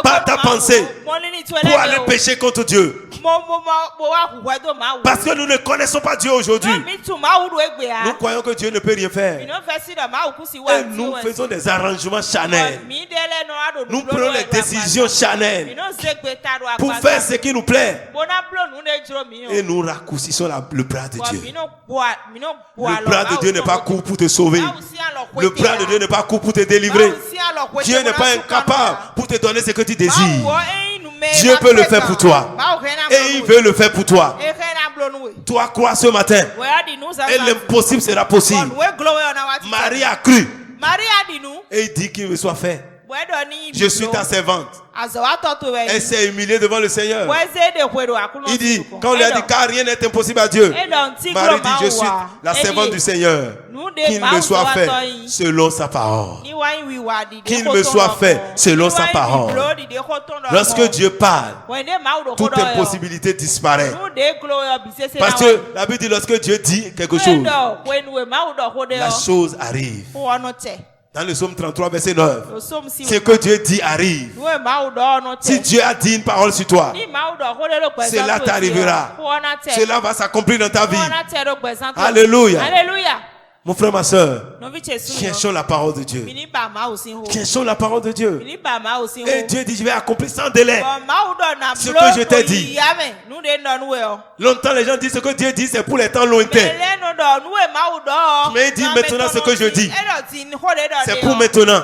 par ta pensée pour aller pécher contre Dieu. Parce que nous ne connaissons pas Dieu aujourd'hui. Nous croyons que Dieu ne peut rien faire. Et nous faisons des arrangements charnels. Nous prenons les décisions charnelles pour faire ce qui nous plaît. Et nous raccourcissons le bras de Dieu. Le bras de Dieu n'est pas court pour te sauver. Le bras de Dieu n'est pas court pour te délivrer. Dieu n'est pas incapable pour te donner ce que tu désires. Dieu peut le faire pour toi. Et il veut le faire pour toi. Toi crois ce matin. Et l'impossible sera possible. Marie a cru. Et il dit qu'il me soit fait. Je suis ta servante. Elle s'est humiliée devant le Seigneur. Il dit, quand on lui a dit car rien n'est impossible à Dieu, Marie dit, je suis la servante du Seigneur. Qu'il me soit fait selon sa parole. Qu'il me soit fait selon sa parole. Lorsque Dieu parle, toute impossibilité disparaît. Parce que la Bible dit, lorsque Dieu dit quelque chose, la chose arrive. Dans le psaume 33, verset 9, ce que Dieu dit arrive. Si Dieu a dit une parole sur toi, cela t'arrivera. Cela va s'accomplir dans ta vie. Alléluia. Mon frère, ma soeur, cherchons la parole de Dieu. Cherchons la parole de Dieu. Et Dieu dit, je vais accomplir sans délai ce que je t'ai dit. Longtemps, les gens disent ce que Dieu dit, c'est pour les temps lointains. Mais il dit maintenant ce que je dis, c'est pour maintenant.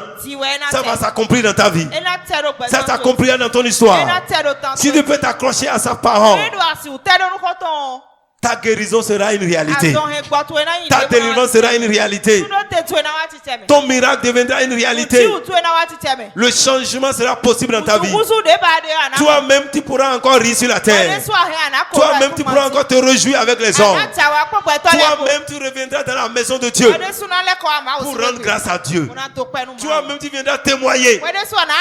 Ça va s'accomplir dans ta vie. Ça s'accomplira dans ton histoire. Si tu peux t'accrocher à sa parole, ta guérison sera une réalité. Ta délivrance sera une réalité. Ton miracle deviendra une réalité. Le changement sera possible dans ta vie. Toi-même, tu pourras encore rire sur la terre. Toi-même, tu pourras encore te réjouir avec les hommes. Toi-même, tu reviendras dans la maison de Dieu pour rendre grâce à Dieu. Toi-même, tu viendras témoigner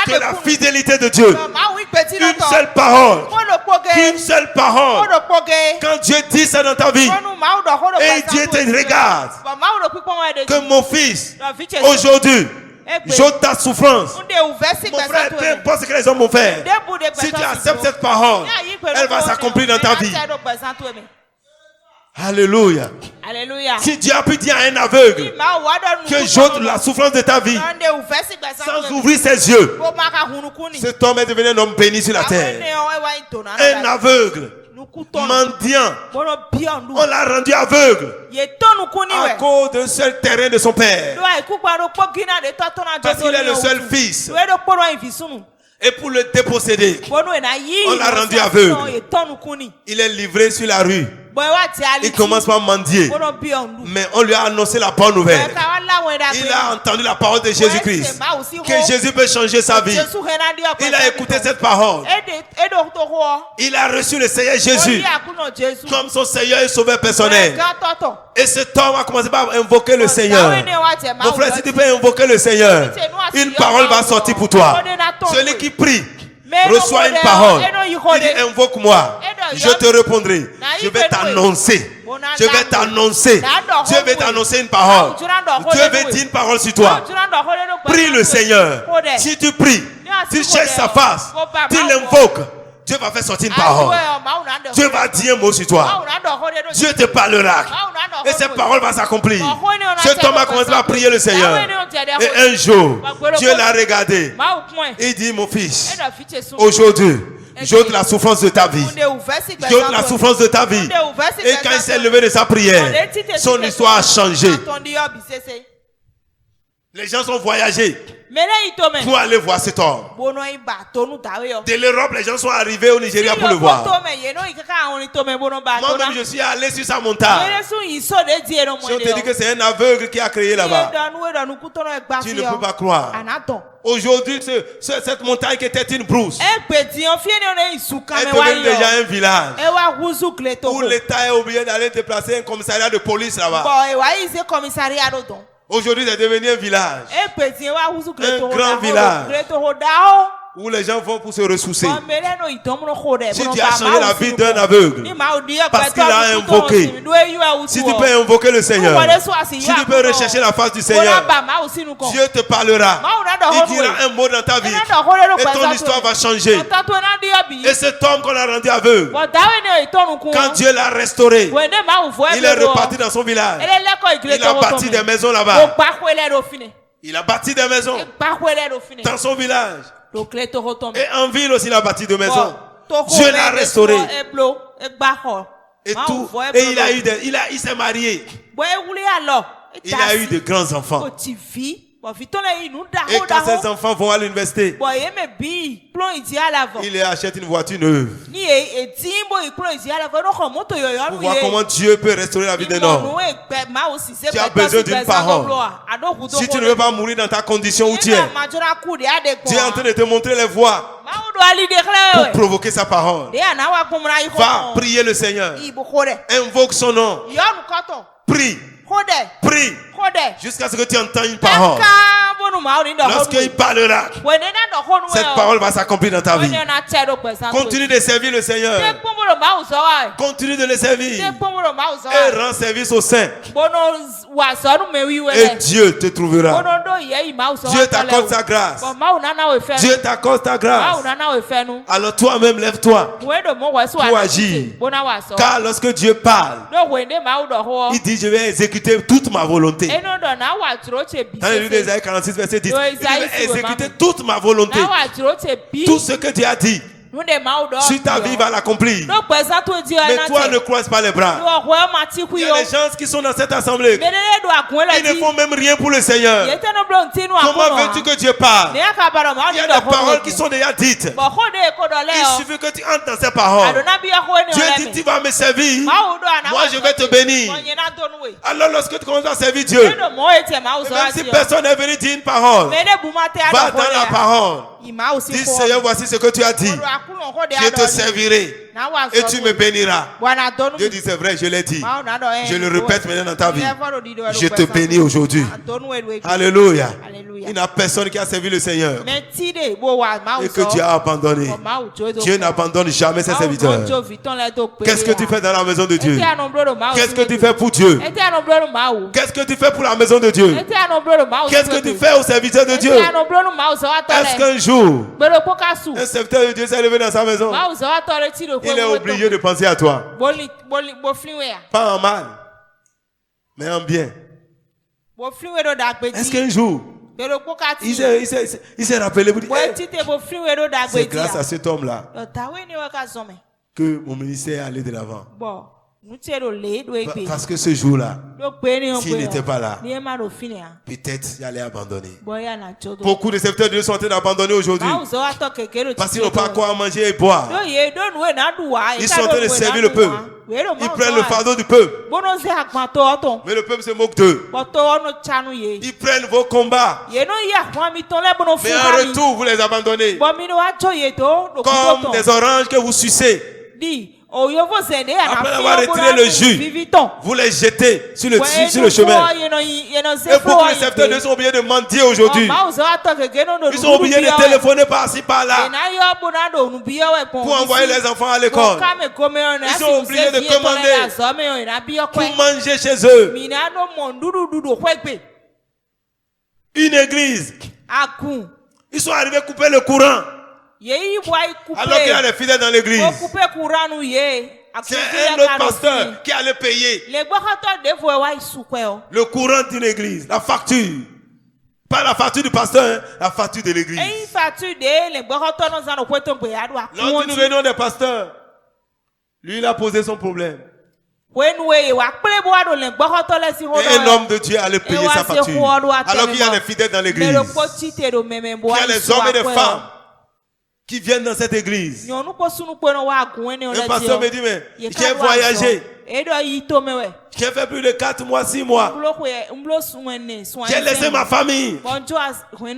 de la fidélité de Dieu. Une seule parole. Une seule parole. Quand Dieu dit ça dans ta vie, et Dieu te regarde, que mon fils, aujourd'hui, j'ôte ta souffrance. Mon frère, peu importe ce que les hommes vont faire, si tu acceptes cette parole, elle va s'accomplir dans ta vie. Alléluia. Si Dieu a pu dire à un aveugle que j'ôte la souffrance de ta vie sans ouvrir ses yeux, cet homme est devenu un homme béni sur la terre. Un aveugle, mendiant, on l'a rendu aveugle à cause d'un seul terrain de son père, parce qu'il est le seul fils. Et pour le déposséder, on l'a rendu aveugle. Il est livré sur la rue. Il commence par mendier. Mais on lui a annoncé la bonne nouvelle. Il a entendu la parole de Jésus-Christ, que Jésus peut changer sa vie. Il a écouté cette parole. Il a reçu le Seigneur Jésus comme son Seigneur et Sauveur personnel. Et cet homme a commencé par invoquer le Seigneur. Mon frère, si tu peux invoquer le Seigneur, une parole va sortir pour toi. Celui qui prie reçoit une parole. Il dit, invoque-moi, je te répondrai. Je vais t'annoncer. Je vais t'annoncer. Dieu veut t'annoncer une parole. Dieu veut dire une parole sur toi. Prie le Seigneur. Si tu pries, tu cherches sa face, tu l'invoques, Dieu va faire sortir une parole. Dieu va dire un mot sur toi. Dieu te parlera. Et cette parole va s'accomplir. Cet homme a commencé à prier le Seigneur. Et un jour, Dieu l'a regardé. Il dit, mon fils, aujourd'hui, j'ôte la souffrance de ta vie. J'ôte la souffrance de ta vie. Et quand il s'est levé de sa prière, son histoire a changé. Les gens sont voyagés pour aller voir cet homme. De l'Europe, les gens sont arrivés au Nigeria pour le voir. Moi-même, je suis allé sur sa montagne. Si on te dit que c'est un aveugle qui a créé là-bas, tu ne peux pas croire. Aujourd'hui, cette montagne qui était une brousse est devenue déjà un village où l'État est obligé d'aller déplacer un commissariat de police là-bas. Aujourd'hui, c'est devenu un village. Un grand village où les gens vont pour se ressourcer. Si tu as changé la vie d'un aveugle parce qu'il a invoqué, si tu peux invoquer le Seigneur, si tu peux rechercher la face du Seigneur, Dieu te parlera. Il dira un mot dans ta vie et ton histoire va changer. Et cet homme qu'on a rendu aveugle, quand Dieu l'a restauré, il est reparti dans son village. Il a bâti des maisons là-bas. Il a bâti des maisons dans son village. Et en ville aussi, il a bâti des maisons. Dieu l'a restauré. Et tout. Et il s'est marié. Il a eu de grands enfants. Et quand ces enfants vont à l'université, il achète une voiture neuve. Pour voir comment Dieu peut restaurer la vie d'un homme. Tu as besoin d'une parole. Si tu ne veux pas mourir dans ta condition où tu es, Dieu est en train de te montrer les voies pour provoquer sa parole. Va prier le Seigneur. Invoque son nom. Prie. Prie jusqu'à ce que tu entends une parole. Lorsqu'il parlera, cette parole va s'accomplir dans ta vie. Continue de servir le Seigneur. Continue de le servir. Et rends service au Saint. Et Dieu te trouvera. Dieu t'accorde sa grâce. Dieu t'accorde ta grâce. Alors toi-même, lève-toi pour agir. Car lorsque Dieu parle, il dit: je vais exécuter toute ma volonté. Dans le livre d'Ésaïe 46, verset 10, il dit: je vais exécuter toute ma volonté. Tout ce que Dieu a dit sur ta vie va l'accomplir. Mais toi, ne croise pas les bras. Il y a des gens qui sont dans cette assemblée, ils ne font même rien pour le Seigneur. Comment veux-tu que Dieu parle? Il y a des paroles qui sont déjà dites. Il suffit que tu entres dans ces paroles. Dieu dit: tu vas me servir, moi je vais te bénir. Alors lorsque tu commences à servir Dieu, même si personne n'est venu dire une parole, va dans la parole. Dis: Seigneur, voici ce que tu as dit. Je te servirai et tu me béniras. Dieu dit: c'est vrai, je l'ai dit. Je le répète maintenant dans ta vie. Je te bénis aujourd'hui. Alléluia. Il n'y a personne qui a servi le Seigneur et que Dieu a abandonné. Dieu n'abandonne jamais ses serviteurs. Qu'est-ce que tu fais dans la maison de Dieu? Qu'est-ce que tu fais pour Dieu? Qu'est-ce que tu fais pour la maison de Dieu? Qu'est-ce que tu fais aux serviteurs de Dieu? Est-ce qu'un jour un serviteur de Dieu s'est levé dans sa maison, il est obligé de penser à toi? Pas en mal, mais en bien. Est-ce qu'un jour il s'est rappelé pour dire: c'est grâce à cet homme-là que mon ministère est allé de l'avant. Parce que ce jour-là, s'il n'était pas là, peut-être il allait abandonner. Beaucoup de serviteurs de Dieu sont en train d'abandonner aujourd'hui parce qu'ils n'ont pas quoi manger et boire. Ils sont en train de servir le peuple. Ils prennent le fardeau du peuple, mais le peuple se moque d'eux. Ils prennent vos combats, mais en retour vous les abandonnez comme des oranges que vous sucez. Après avoir retiré le jus, vous les jetez sur le chemin. Et beaucoup de serviteurs de Dieu sont obligés de mentir aujourd'hui. Ils sont obligés de téléphoner par-ci par-là pour envoyer les enfants à l'école. Ils sont obligés de commander pour manger chez eux. Une église, ils sont arrivés à couper le courant. Alors qu'il y a des fidèles dans l'église, c'est un autre pasteur qui allait payer le courant d'une église, la facture. Pas la facture du pasteur, la facture de l'église. Lorsque nous réunions des pasteurs, lui il a posé son problème. Et un homme de Dieu allait payer sa facture. Alors qu'il y a les fidèles dans l'église. Il y a les hommes et les femmes qui viennent dans cette église. Le pasteur me dit, mais j'ai voyagé. J'ai fait plus de 4 mois, 6 mois. J'ai laissé ma famille.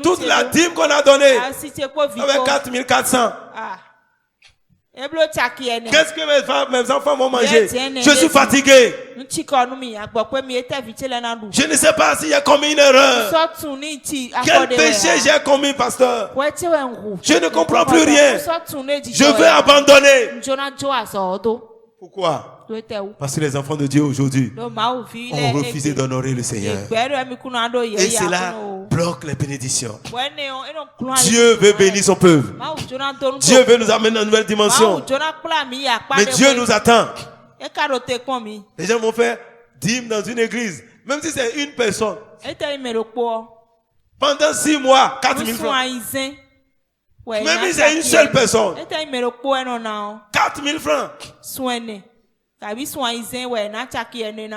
Toute la dîme qu'on a donnée avec 4400. Qu'est-ce que mes enfants vont manger? Je suis fatigué. Je ne sais pas s'il y a commis une erreur. Quel péché j'ai commis, pasteur? Je ne comprends plus rien. Je veux abandonner. Pourquoi? Parce que les enfants de Dieu aujourd'hui ont refusé d'honorer le Seigneur. Et cela bloque les bénédictions. Dieu veut bénir son peuple. Dieu veut nous amener dans une nouvelle dimension. Mais Dieu nous attend. Les gens vont faire dîme dans une église. Même si c'est une personne. Pendant 6 mois, 4 000 francs. Même si c'est une seule personne. 4 000 francs.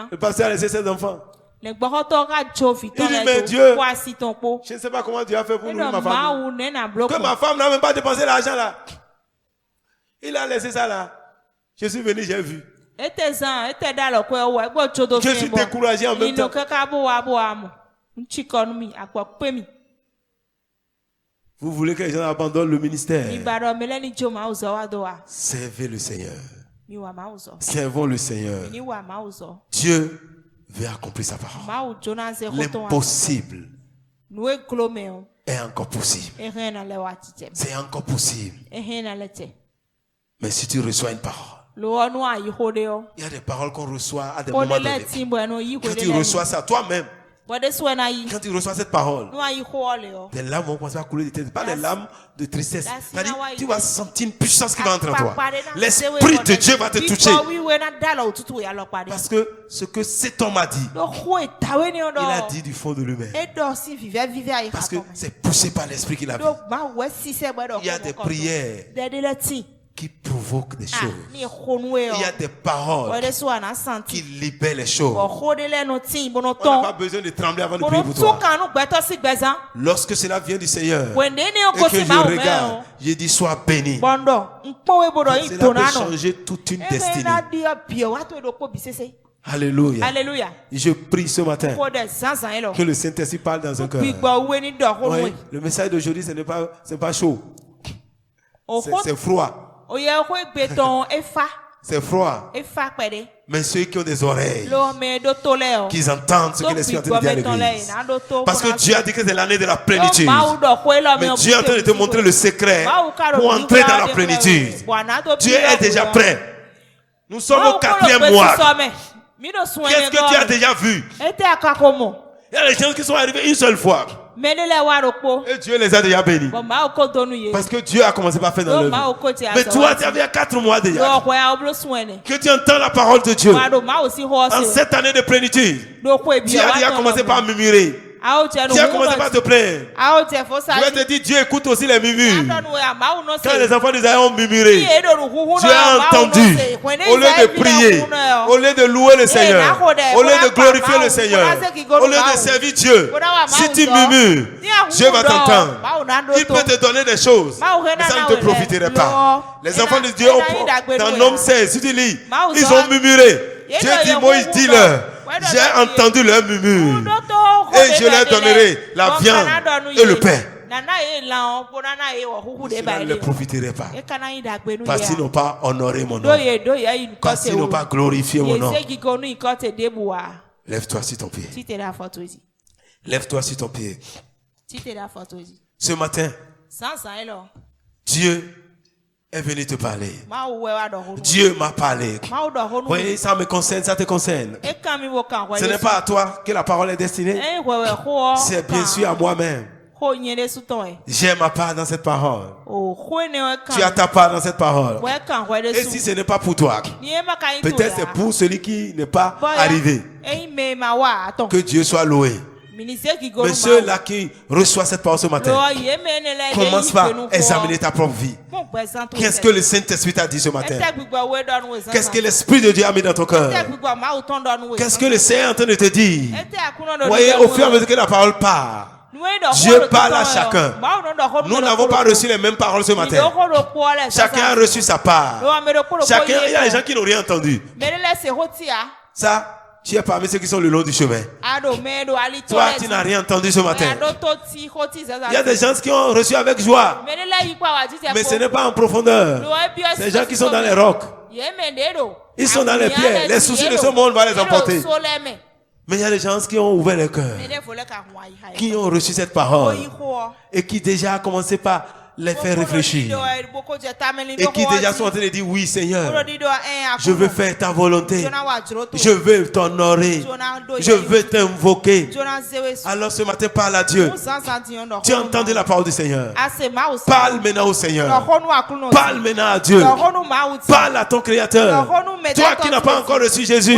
Le pasteur a laissé ses enfants. Il dit, mais Dieu, je ne sais pas comment Dieu a fait pour nourrir ma famille. Que ma femme n'a même pas dépensé l'argent là. Il a laissé ça là. Je suis venu, j'ai vu. Je suis découragé en même temps. Vous voulez que les gens abandonnent le ministère? Servez le Seigneur. Servons le Seigneur. Dieu veut accomplir sa parole. L'impossible est encore possible. C'est encore possible. Mais si tu reçois une parole, il y a des paroles qu'on reçoit à des moments donnés. Quand tu reçois ça toi-même, quand tu reçois cette parole, des larmes vont commencer à couler de tes yeux. Pas des larmes de tristesse. C'est-à-dire, tu vas sentir une puissance qui va entrer en toi. L'Esprit de Dieu va te toucher. Parce que ce que cet homme a dit, il a dit du fond de lui-même. Parce que c'est poussé par l'Esprit qu'il a vu. Il y a des prières qui provoquent des choses. Il y a des paroles qui libèrent les choses. On n'a pas besoin de trembler avant de prier pour toi. Lorsque cela vient du Seigneur et que je regarde, je dis sois béni. Cela peut changer toute une destinée. Alléluia. Alléluia. Je prie ce matin que le Saint-Esprit parle dans un cœur. Oui, le message d'aujourd'hui, ce n'est pas chaud. C'est froid. C'est froid. Mais ceux qui ont des oreilles, qu'ils entendent ce que l'Esprit est en train de dire à l'église. Parce que Dieu a dit que c'est l'année de la plénitude. Mais Dieu est en train de te montrer le secret pour entrer dans la plénitude. Dieu est déjà prêt. Nous sommes au 4e mois. Qu'est-ce que tu as déjà vu? Il y a des gens qui sont arrivés une seule fois. Et Dieu les a déjà bénis. Parce que Dieu a commencé par faire dans leur vie. Mais toi, tu avais 4 mois déjà. Que tu entends la parole de Dieu. En cette année de plénitude, Dieu a déjà commencé par murmurer. Tu as commencé par te plaindre. Je vais te dire, Dieu écoute aussi les murmures. Quand les enfants d'Israël ont murmuré, Dieu a entendu. Au lieu de prier, au lieu de louer le Seigneur, au lieu de glorifier le Seigneur, au lieu de servir Dieu, si tu murmures, Dieu va t'entendre. Il peut te donner des choses, mais ça ne te profiterait pas. Les enfants de Dieu, dans Nom 16, si tu lis, ils ont murmuré. Dieu dit, Moïse, dis-leur, j'ai entendu leur murmure et je leur donnerai la viande et le pain. Cela ne les profiterait pas. Parce qu'ils n'ont pas honoré mon nom. Parce qu'ils n'ont pas glorifié mon nom. Lève-toi sur ton pied. Lève-toi sur ton pied. Ce matin, Dieu est venu te parler. Dieu m'a parlé. Vous voyez, ça me concerne, ça te concerne. Ce n'est pas à toi que la parole est destinée. C'est bien sûr à moi-même. J'ai ma part dans cette parole. Tu as ta part dans cette parole. Et si ce n'est pas pour toi, peut-être c'est pour celui qui n'est pas arrivé. Que Dieu soit loué. Mais ceux-là qui reçoivent cette parole ce matin, commence par examiner ta propre vie. Qu'est-ce que le Saint-Esprit t'a dit ce matin? Qu'est-ce que l'Esprit de Dieu a mis dans ton cœur? Qu'est-ce que le Seigneur est en train de te dire? Voyez, au fur et à mesure que la parole part, Dieu parle à chacun. Nous n'avons pas reçu les mêmes paroles ce matin. Chacun a reçu sa part. Chacun, il y a des gens qui n'ont rien entendu. Ça, tu es parmi ceux qui sont le long du chemin. Toi, tu n'as rien entendu ce matin. Il y a des gens qui ont reçu avec joie. Mais ce n'est pas en profondeur. Ces gens qui sont dans les rocs. Ils sont dans les pierres. Les soucis de ce monde vont les emporter. Mais il y a des gens qui ont ouvert le cœur, qui ont reçu cette parole et qui déjà ont commencé par les faire réfléchir et qui déjà sont en train de dire oui Seigneur, je veux faire ta volonté, je veux t'honorer, je veux t'invoquer. Alors ce matin parle à Dieu. Tu as entendu la parole du Seigneur. Parle maintenant au Seigneur, parle maintenant à Dieu, parle à ton Créateur. Toi qui n'as pas encore reçu Jésus,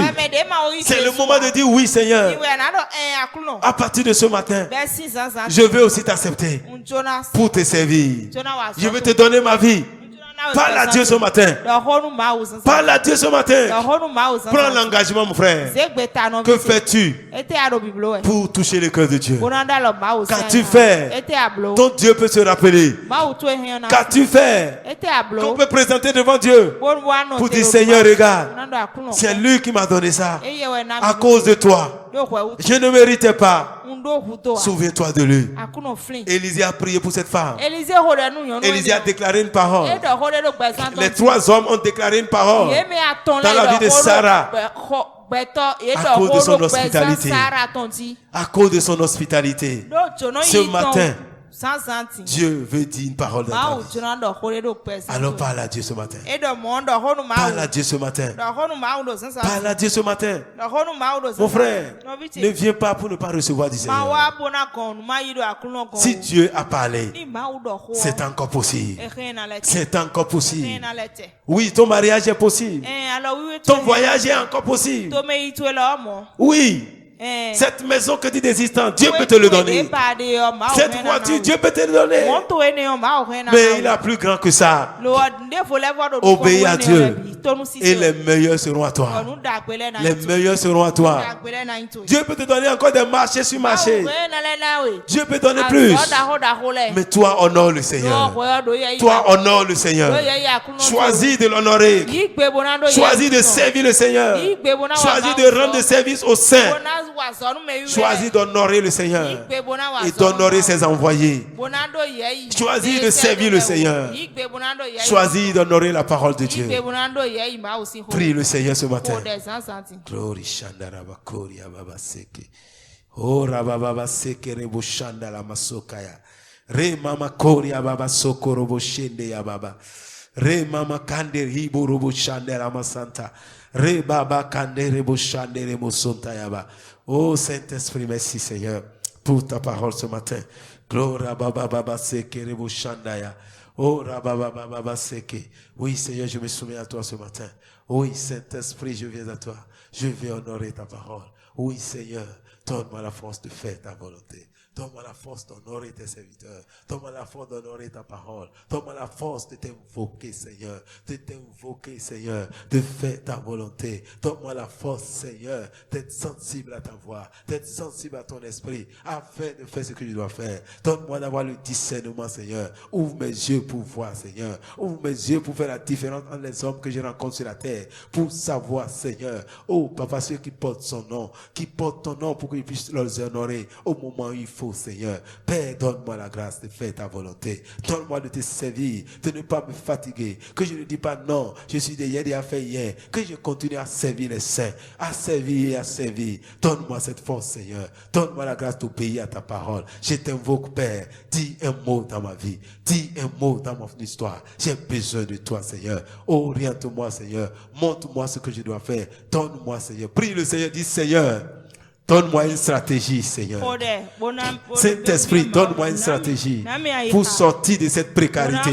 c'est le moment de dire oui Seigneur. À partir de ce matin, je veux aussi t'accepter pour te servir. Je veux te donner ma vie. Parle à Dieu ce matin. Parle à Dieu ce matin. Prends l'engagement, mon frère. Que fais-tu pour toucher le cœur de Dieu? Qu'as-tu fait? Ton Dieu peut se rappeler. Qu'as-tu fait qu'on peut présenter devant Dieu pour dire Seigneur, regarde, c'est lui qui m'a donné ça à cause de toi. Je ne méritais pas. Souviens-toi de lui. Élisée a prié pour cette femme. Élisée a déclaré une parole. Les trois hommes ont déclaré une parole dans la vie de Sarah à cause de son hospitalité. À cause de son hospitalité. Ce matin, Dieu veut dire une parole dans ta vie. Alors parle à Dieu ce matin. Parle à Dieu ce matin. Parle à Dieu ce matin. Mon frère, ne viens pas pour ne pas recevoir du Seigneur. Si Dieu a parlé, c'est encore possible. C'est encore possible. Oui, ton mariage est possible. Ton voyage est encore possible. Oui. Cette maison que tu désires tant, Dieu peut te le donner. Cette voiture, Dieu peut te le donner. Mais il est plus grand que ça. Obéis à Dieu et les meilleurs seront à toi. Les meilleurs seront à toi. Dieu peut te donner encore des marchés sur marché. Dieu peut te donner plus. Mais toi, honore le Seigneur. Toi, honore le Seigneur. Choisis de l'honorer. Choisis de servir le Seigneur. Choisis de rendre service au Saint. Choisis d'honorer le Seigneur et d'honorer ses envoyés. Choisis de servir le Seigneur. Choisis d'honorer la parole de Dieu. Prie le Seigneur ce matin. Glory Shandaraba Koria Baba Seke. Oh Rababa Seke Rebo Shandala Masokaya. Re Mama Koria Baba Sokorobo Shende ya Baba. Re Mama Kande Ribo Robo Shandela Masanta. Re Baba Kande Rebo Shandele Mosonta Yaba. Oh Saint-Esprit, merci Seigneur pour ta parole ce matin. Gloria Baba Baba Seke Rebo Shandaya. Oh Rababa Baba Seke. Oui Seigneur, je me soumets à toi ce matin. Oui Saint-Esprit, je viens à toi. Je vais honorer ta parole. Oui Seigneur, donne-moi la force de faire ta volonté. Donne-moi la force d'honorer tes serviteurs. Donne-moi la force d'honorer ta parole. Donne-moi la force de t'invoquer, Seigneur. De t'invoquer, Seigneur. De faire ta volonté. Donne-moi la force, Seigneur, d'être sensible à ta voix. D'être sensible à ton esprit. Afin de faire ce que je dois faire. Donne-moi d'avoir le discernement, Seigneur. Ouvre mes yeux pour voir, Seigneur. Ouvre mes yeux pour faire la différence entre les hommes que je rencontre sur la terre. Pour savoir, Seigneur. Oh, Papa, ceux qui portent son nom. Qui portent ton nom pour que je puisse les honorer au moment où il faut. Seigneur, Père, donne-moi la grâce de faire ta volonté. Donne-moi de te servir, de ne pas me fatiguer. Que je ne dis pas non, je suis derrière et à faire hier. Que je continue à servir les saints, à servir et à servir. Donne-moi cette force, Seigneur. Donne-moi la grâce d'obéir à ta parole. Je t'invoque, Père. Dis un mot dans ma vie. Dis un mot dans mon histoire. J'ai besoin de toi, Seigneur. Oriente-moi, Seigneur. Montre-moi ce que je dois faire. Donne-moi, Seigneur. Prie le Seigneur. Dis, Seigneur, donne-moi une stratégie, Seigneur. Saint-Esprit, donne-moi une stratégie pour sortir de cette précarité.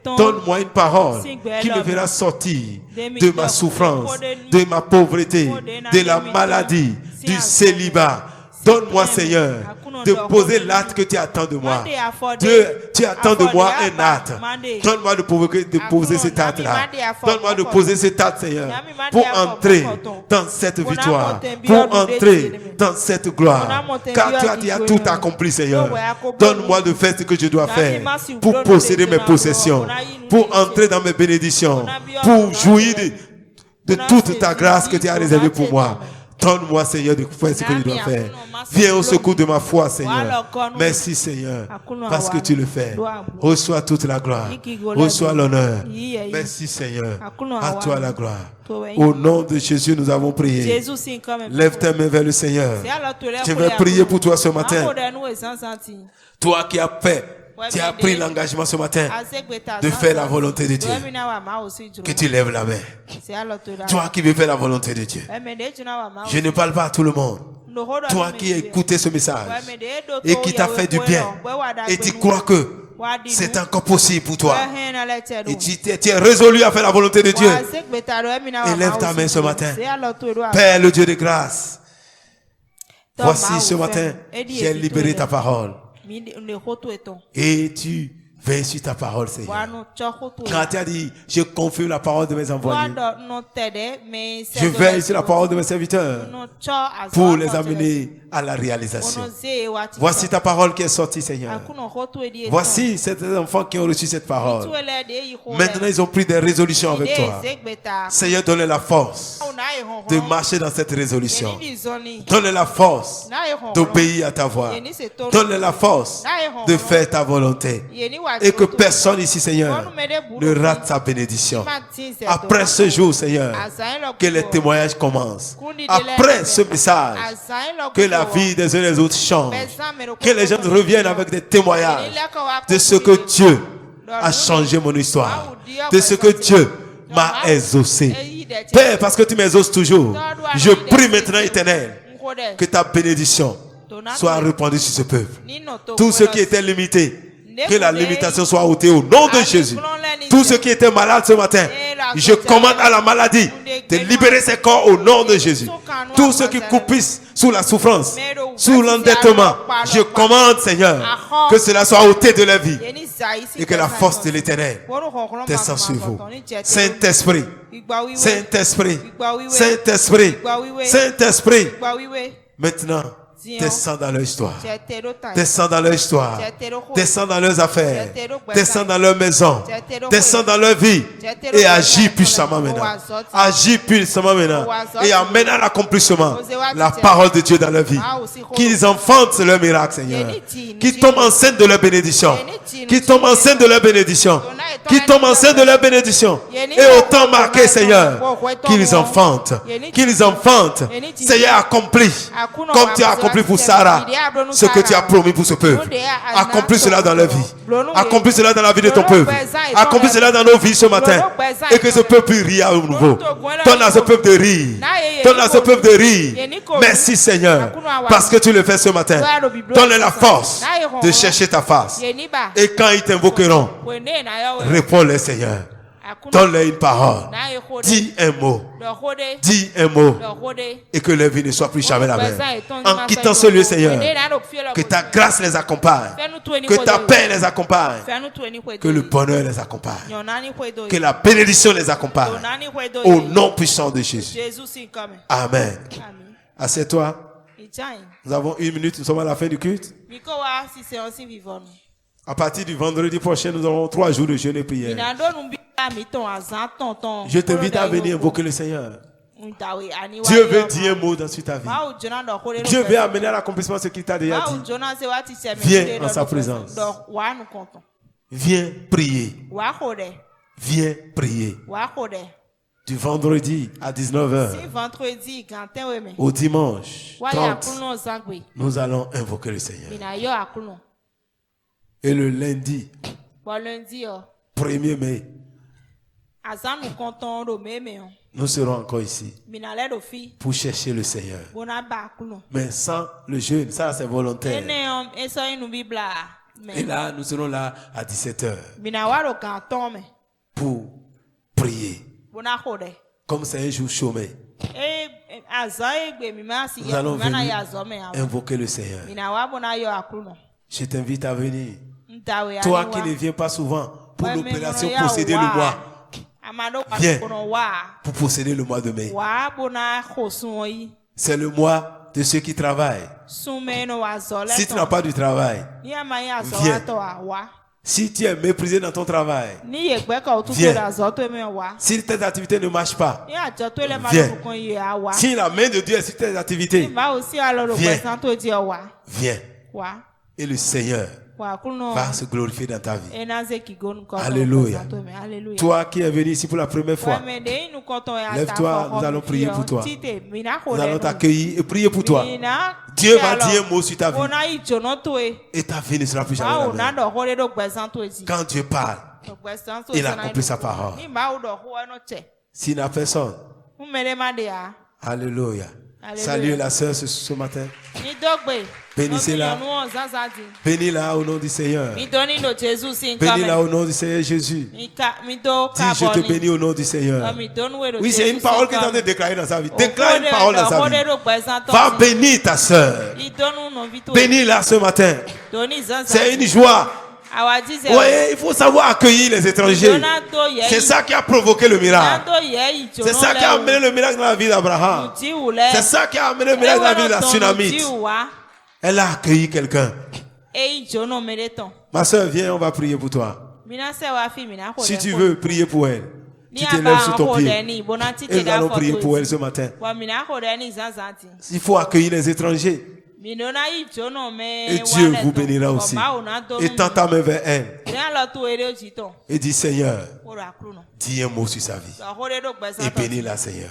Donne-moi une parole qui me fera sortir de ma souffrance, de ma pauvreté, de la maladie, du célibat. Donne-moi, Seigneur, de poser l'acte que tu attends de moi. Dieu, tu attends de moi un acte. Donne-moi de poser cet acte-là. Donne-moi de poser cet acte, Seigneur, pour entrer dans cette victoire, pour entrer dans cette gloire. Car tu as tout accompli, Seigneur. Donne-moi de faire ce que je dois faire pour posséder mes possessions, pour entrer dans mes bénédictions, pour jouir de toute ta grâce que tu as réservée pour moi. Donne-moi, Seigneur, de faire ce que je dois faire. Viens au secours de ma foi, Seigneur. Merci, Seigneur, parce que tu le fais. Reçois toute la gloire. Reçois l'honneur. Merci, Seigneur. À toi la gloire. Au nom de Jésus, nous avons prié. Lève tes mains vers le Seigneur. Je vais prier pour toi ce matin. Toi qui as fait, tu as pris l'engagement ce matin de faire la volonté de Dieu. Que tu lèves la main. Toi qui veux faire la volonté de Dieu. Je ne parle pas à tout le monde. Toi qui as écouté ce message et qui t'a fait du bien et tu crois que c'est encore possible pour toi. Et tu es résolu à faire la volonté de Dieu. Élève ta main ce matin. Père, le Dieu de grâce. Voici ce matin, j'ai libéré ta parole. Et tu veilles sur ta parole, Seigneur. Quand tu as dit, je confirme la parole de mes envoyés. Je veille sur la parole de mes serviteurs pour les amener à la réalisation. Voici ta parole qui est sortie, Seigneur. Voici ces enfants qui ont reçu cette parole. Maintenant, ils ont pris des résolutions avec toi. Seigneur, donne-leur la force de marcher dans cette résolution. Donne-leur la force d'obéir à ta voix. Donne-leur la force de faire ta volonté. Et que personne ici, Seigneur, ne rate sa bénédiction. Après ce jour, Seigneur, que les témoignages commencent. Après ce message, que la vie des uns et des autres change. Que les gens reviennent avec des témoignages de ce que Dieu a changé mon histoire. De ce que Dieu m'a exaucé. Père, parce que tu m'exauces toujours, je prie maintenant, Éternel, que ta bénédiction soit répandue sur ce peuple. Tout ce qui était limité, que la limitation soit ôtée au nom de Jésus. Tout ce qui était malade ce matin, je commande à la maladie de libérer ses corps au nom de Jésus. Tous ceux qui coupissent sous la souffrance, sous l'endettement, je commande, Seigneur, que cela soit ôté de la vie et que la force de l'Éternel descende sur vous. Saint-Esprit, Saint-Esprit, Saint-Esprit, Saint-Esprit, maintenant, descends dans leur histoire. Descends dans leur histoire. Descends dans leurs affaires. Descends dans leur maison. Descends dans leur vie. Et agis puissamment maintenant. Agis puissamment maintenant. Et amène à l'accomplissement la parole de Dieu dans leur vie. Qu'ils enfantent leur miracle, Seigneur. Qu'ils tombent enceintes de leur bénédiction. Qu'ils tombent enceintes de leur bénédiction. Qu'ils tombent enceintes de leur bénédiction. Et autant marqué, Seigneur, qu'ils enfantent. Qu'ils enfantent. Seigneur, accomplis. Comme tu as accompli pour Sarah ce que tu as promis pour ce peuple. Accomplis cela dans leur vie. Accomplis cela dans la vie de ton peuple. Accomplis cela dans nos vies ce matin. Et que ce peuple rie à nouveau. Donne à ce peuple de rire. Donne à ce peuple de rire. Merci, Seigneur, parce que tu le fais ce matin. Donne la force de chercher ta face. Et quand ils t'invoqueront, réponds-les, Seigneur. Donne-leur une parole. Dis un mot. Dis un mot. Et que leur vie ne soit plus jamais la même. En quittant ce lieu, Seigneur, que ta grâce les accompagne. Que ta paix les accompagne. Que le bonheur les accompagne. Que la bénédiction les accompagne. Au nom puissant de Jésus. Amen. Assieds-toi. Nous avons 1 minute. Nous sommes à la fin du culte. À partir du vendredi prochain, nous aurons 3 jours de jeûne et prière. Je t'invite à venir invoquer le Seigneur. Dieu veut dire un mot dans ta vie. Dieu veut amener à l'accomplissement ce qu'il t'a déjà dit. Viens en sa présence. Viens prier. Viens prier. Du vendredi à 19h au dimanche 30, nous allons invoquer le Seigneur. Et le lundi 1er mai, nous serons encore ici pour chercher le Seigneur. Mais sans le jeûne, ça c'est volontaire. Et là, nous serons là à 17h pour prier. Comme c'est un jour chômé. Nous allons venir invoquer le Seigneur. Je t'invite à venir. Toi qui ne viens pas souvent pour l'opération posséder le mois. Viens pour posséder le mois de mai. C'est le mois de ceux qui travaillent. Si tu n'as pas du travail, viens. Si tu es méprisé dans ton travail, viens. Si tes activités ne marchent pas, viens. Si la main de Dieu est sur tes activités, viens. Viens. Et le Seigneur va se glorifier dans ta vie. Alléluia. Toi qui es venu ici pour la première fois, lève-toi, nous allons prier pour toi. Nous allons t'accueillir et prier pour toi. Dieu va dire un mot sur ta vie. Et ta vie ne sera plus jamais la même. Quand Dieu parle, il accomplit sa parole. S'il n'y a personne, alléluia. Salut la sœur ce matin. Bénissez-la. Bénis-la au nom du Seigneur. Bénis-la au nom du Seigneur Jésus. Dis, je te bénis au nom du Seigneur. Oui, c'est une parole que tu es en train de déclarer dans sa vie. Déclare une parole dans sa vie. Va bénir ta sœur. Bénis-la ce matin. C'est une joie. Oui, il faut savoir accueillir les étrangers. C'est ça qui a provoqué le miracle. C'est ça qui a amené le miracle dans la vie d'Abraham. C'est ça qui a amené le miracle dans la vie de la Tsunamite. Elle a accueilli quelqu'un. Ma soeur, viens, on va prier pour toi. Si tu veux prier pour elle, tu te lèves sur ton pied. Et nous allons prier pour elle ce matin. Il faut accueillir les étrangers. Et Dieu vous bénira aussi. Et tends ta main vers elle. Et dis, Seigneur, dis un mot sur sa vie. Et bénis-la, Seigneur.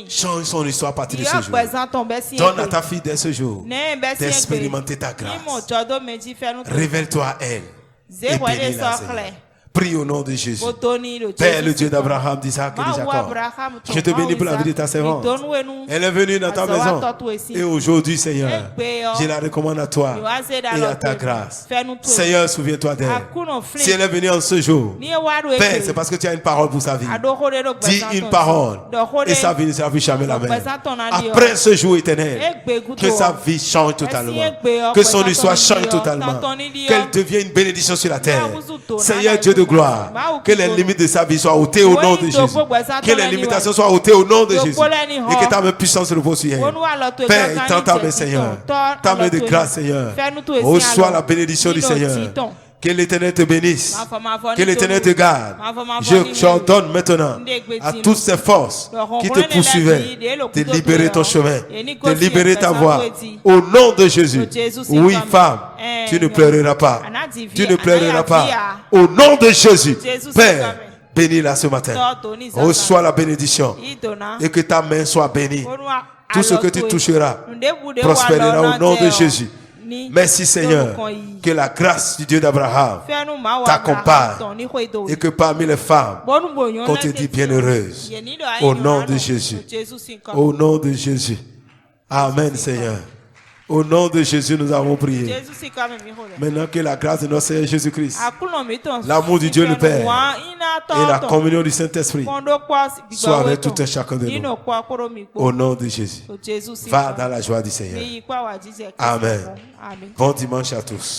Change son histoire à partir de ce jour. Donne à ta fille dès ce jour d'expérimenter ta grâce. Révèle-toi à elle. Et bénis-la, Seigneur. Prie au nom de Jésus. Père, le Dieu d'Abraham, d'Isaac et de Jacob. Je te bénis pour la vie de ta servante. Elle est venue dans ta maison. Et aujourd'hui, Seigneur, je la recommande à toi et à ta grâce. Seigneur, souviens-toi d'elle. Si elle est venue en ce jour, Père, c'est parce que tu as une parole pour sa vie. Dis une parole et sa vie ne sera plus jamais la même. Après ce jour éternel, que sa vie change totalement. Que son histoire change totalement. Qu'elle devienne une bénédiction sur la terre. Seigneur Dieu de gloire, que les limites de sa vie soient ôtées au nom de Jésus. Que les limitations soient ôtées au nom de Jésus. Et que ta main puissance repose sur elle. Père, tends ta main, Seigneur. Ta main de grâce, Seigneur. Reçois la bénédiction du Seigneur. Que l'Éternel te bénisse. Que l'Éternel te garde. J'ordonne maintenant à toutes ces forces qui te poursuivaient de libérer ton chemin, de libérer ta voie. Au nom de Jésus. Oui, femme, tu ne pleureras pas. Tu ne pleureras pas. Au nom de Jésus. Père, bénis-la ce matin. Reçois la bénédiction. Et que ta main soit bénie. Tout ce que tu toucheras prospérera au nom de Jésus. Merci Seigneur, que la grâce du Dieu d'Abraham t'accompagne et que parmi les femmes, qu'on te dit bienheureuse. Au nom de Jésus. Au nom de Jésus. Amen Seigneur. Au nom de Jésus, nous avons prié. Maintenant que la grâce de notre Seigneur Jésus-Christ, l'amour du Dieu le Père et la communion du Saint-Esprit soient avec tout un chacun de nous. Au nom de Jésus. Va dans la joie du Seigneur. Amen. Bon dimanche à tous.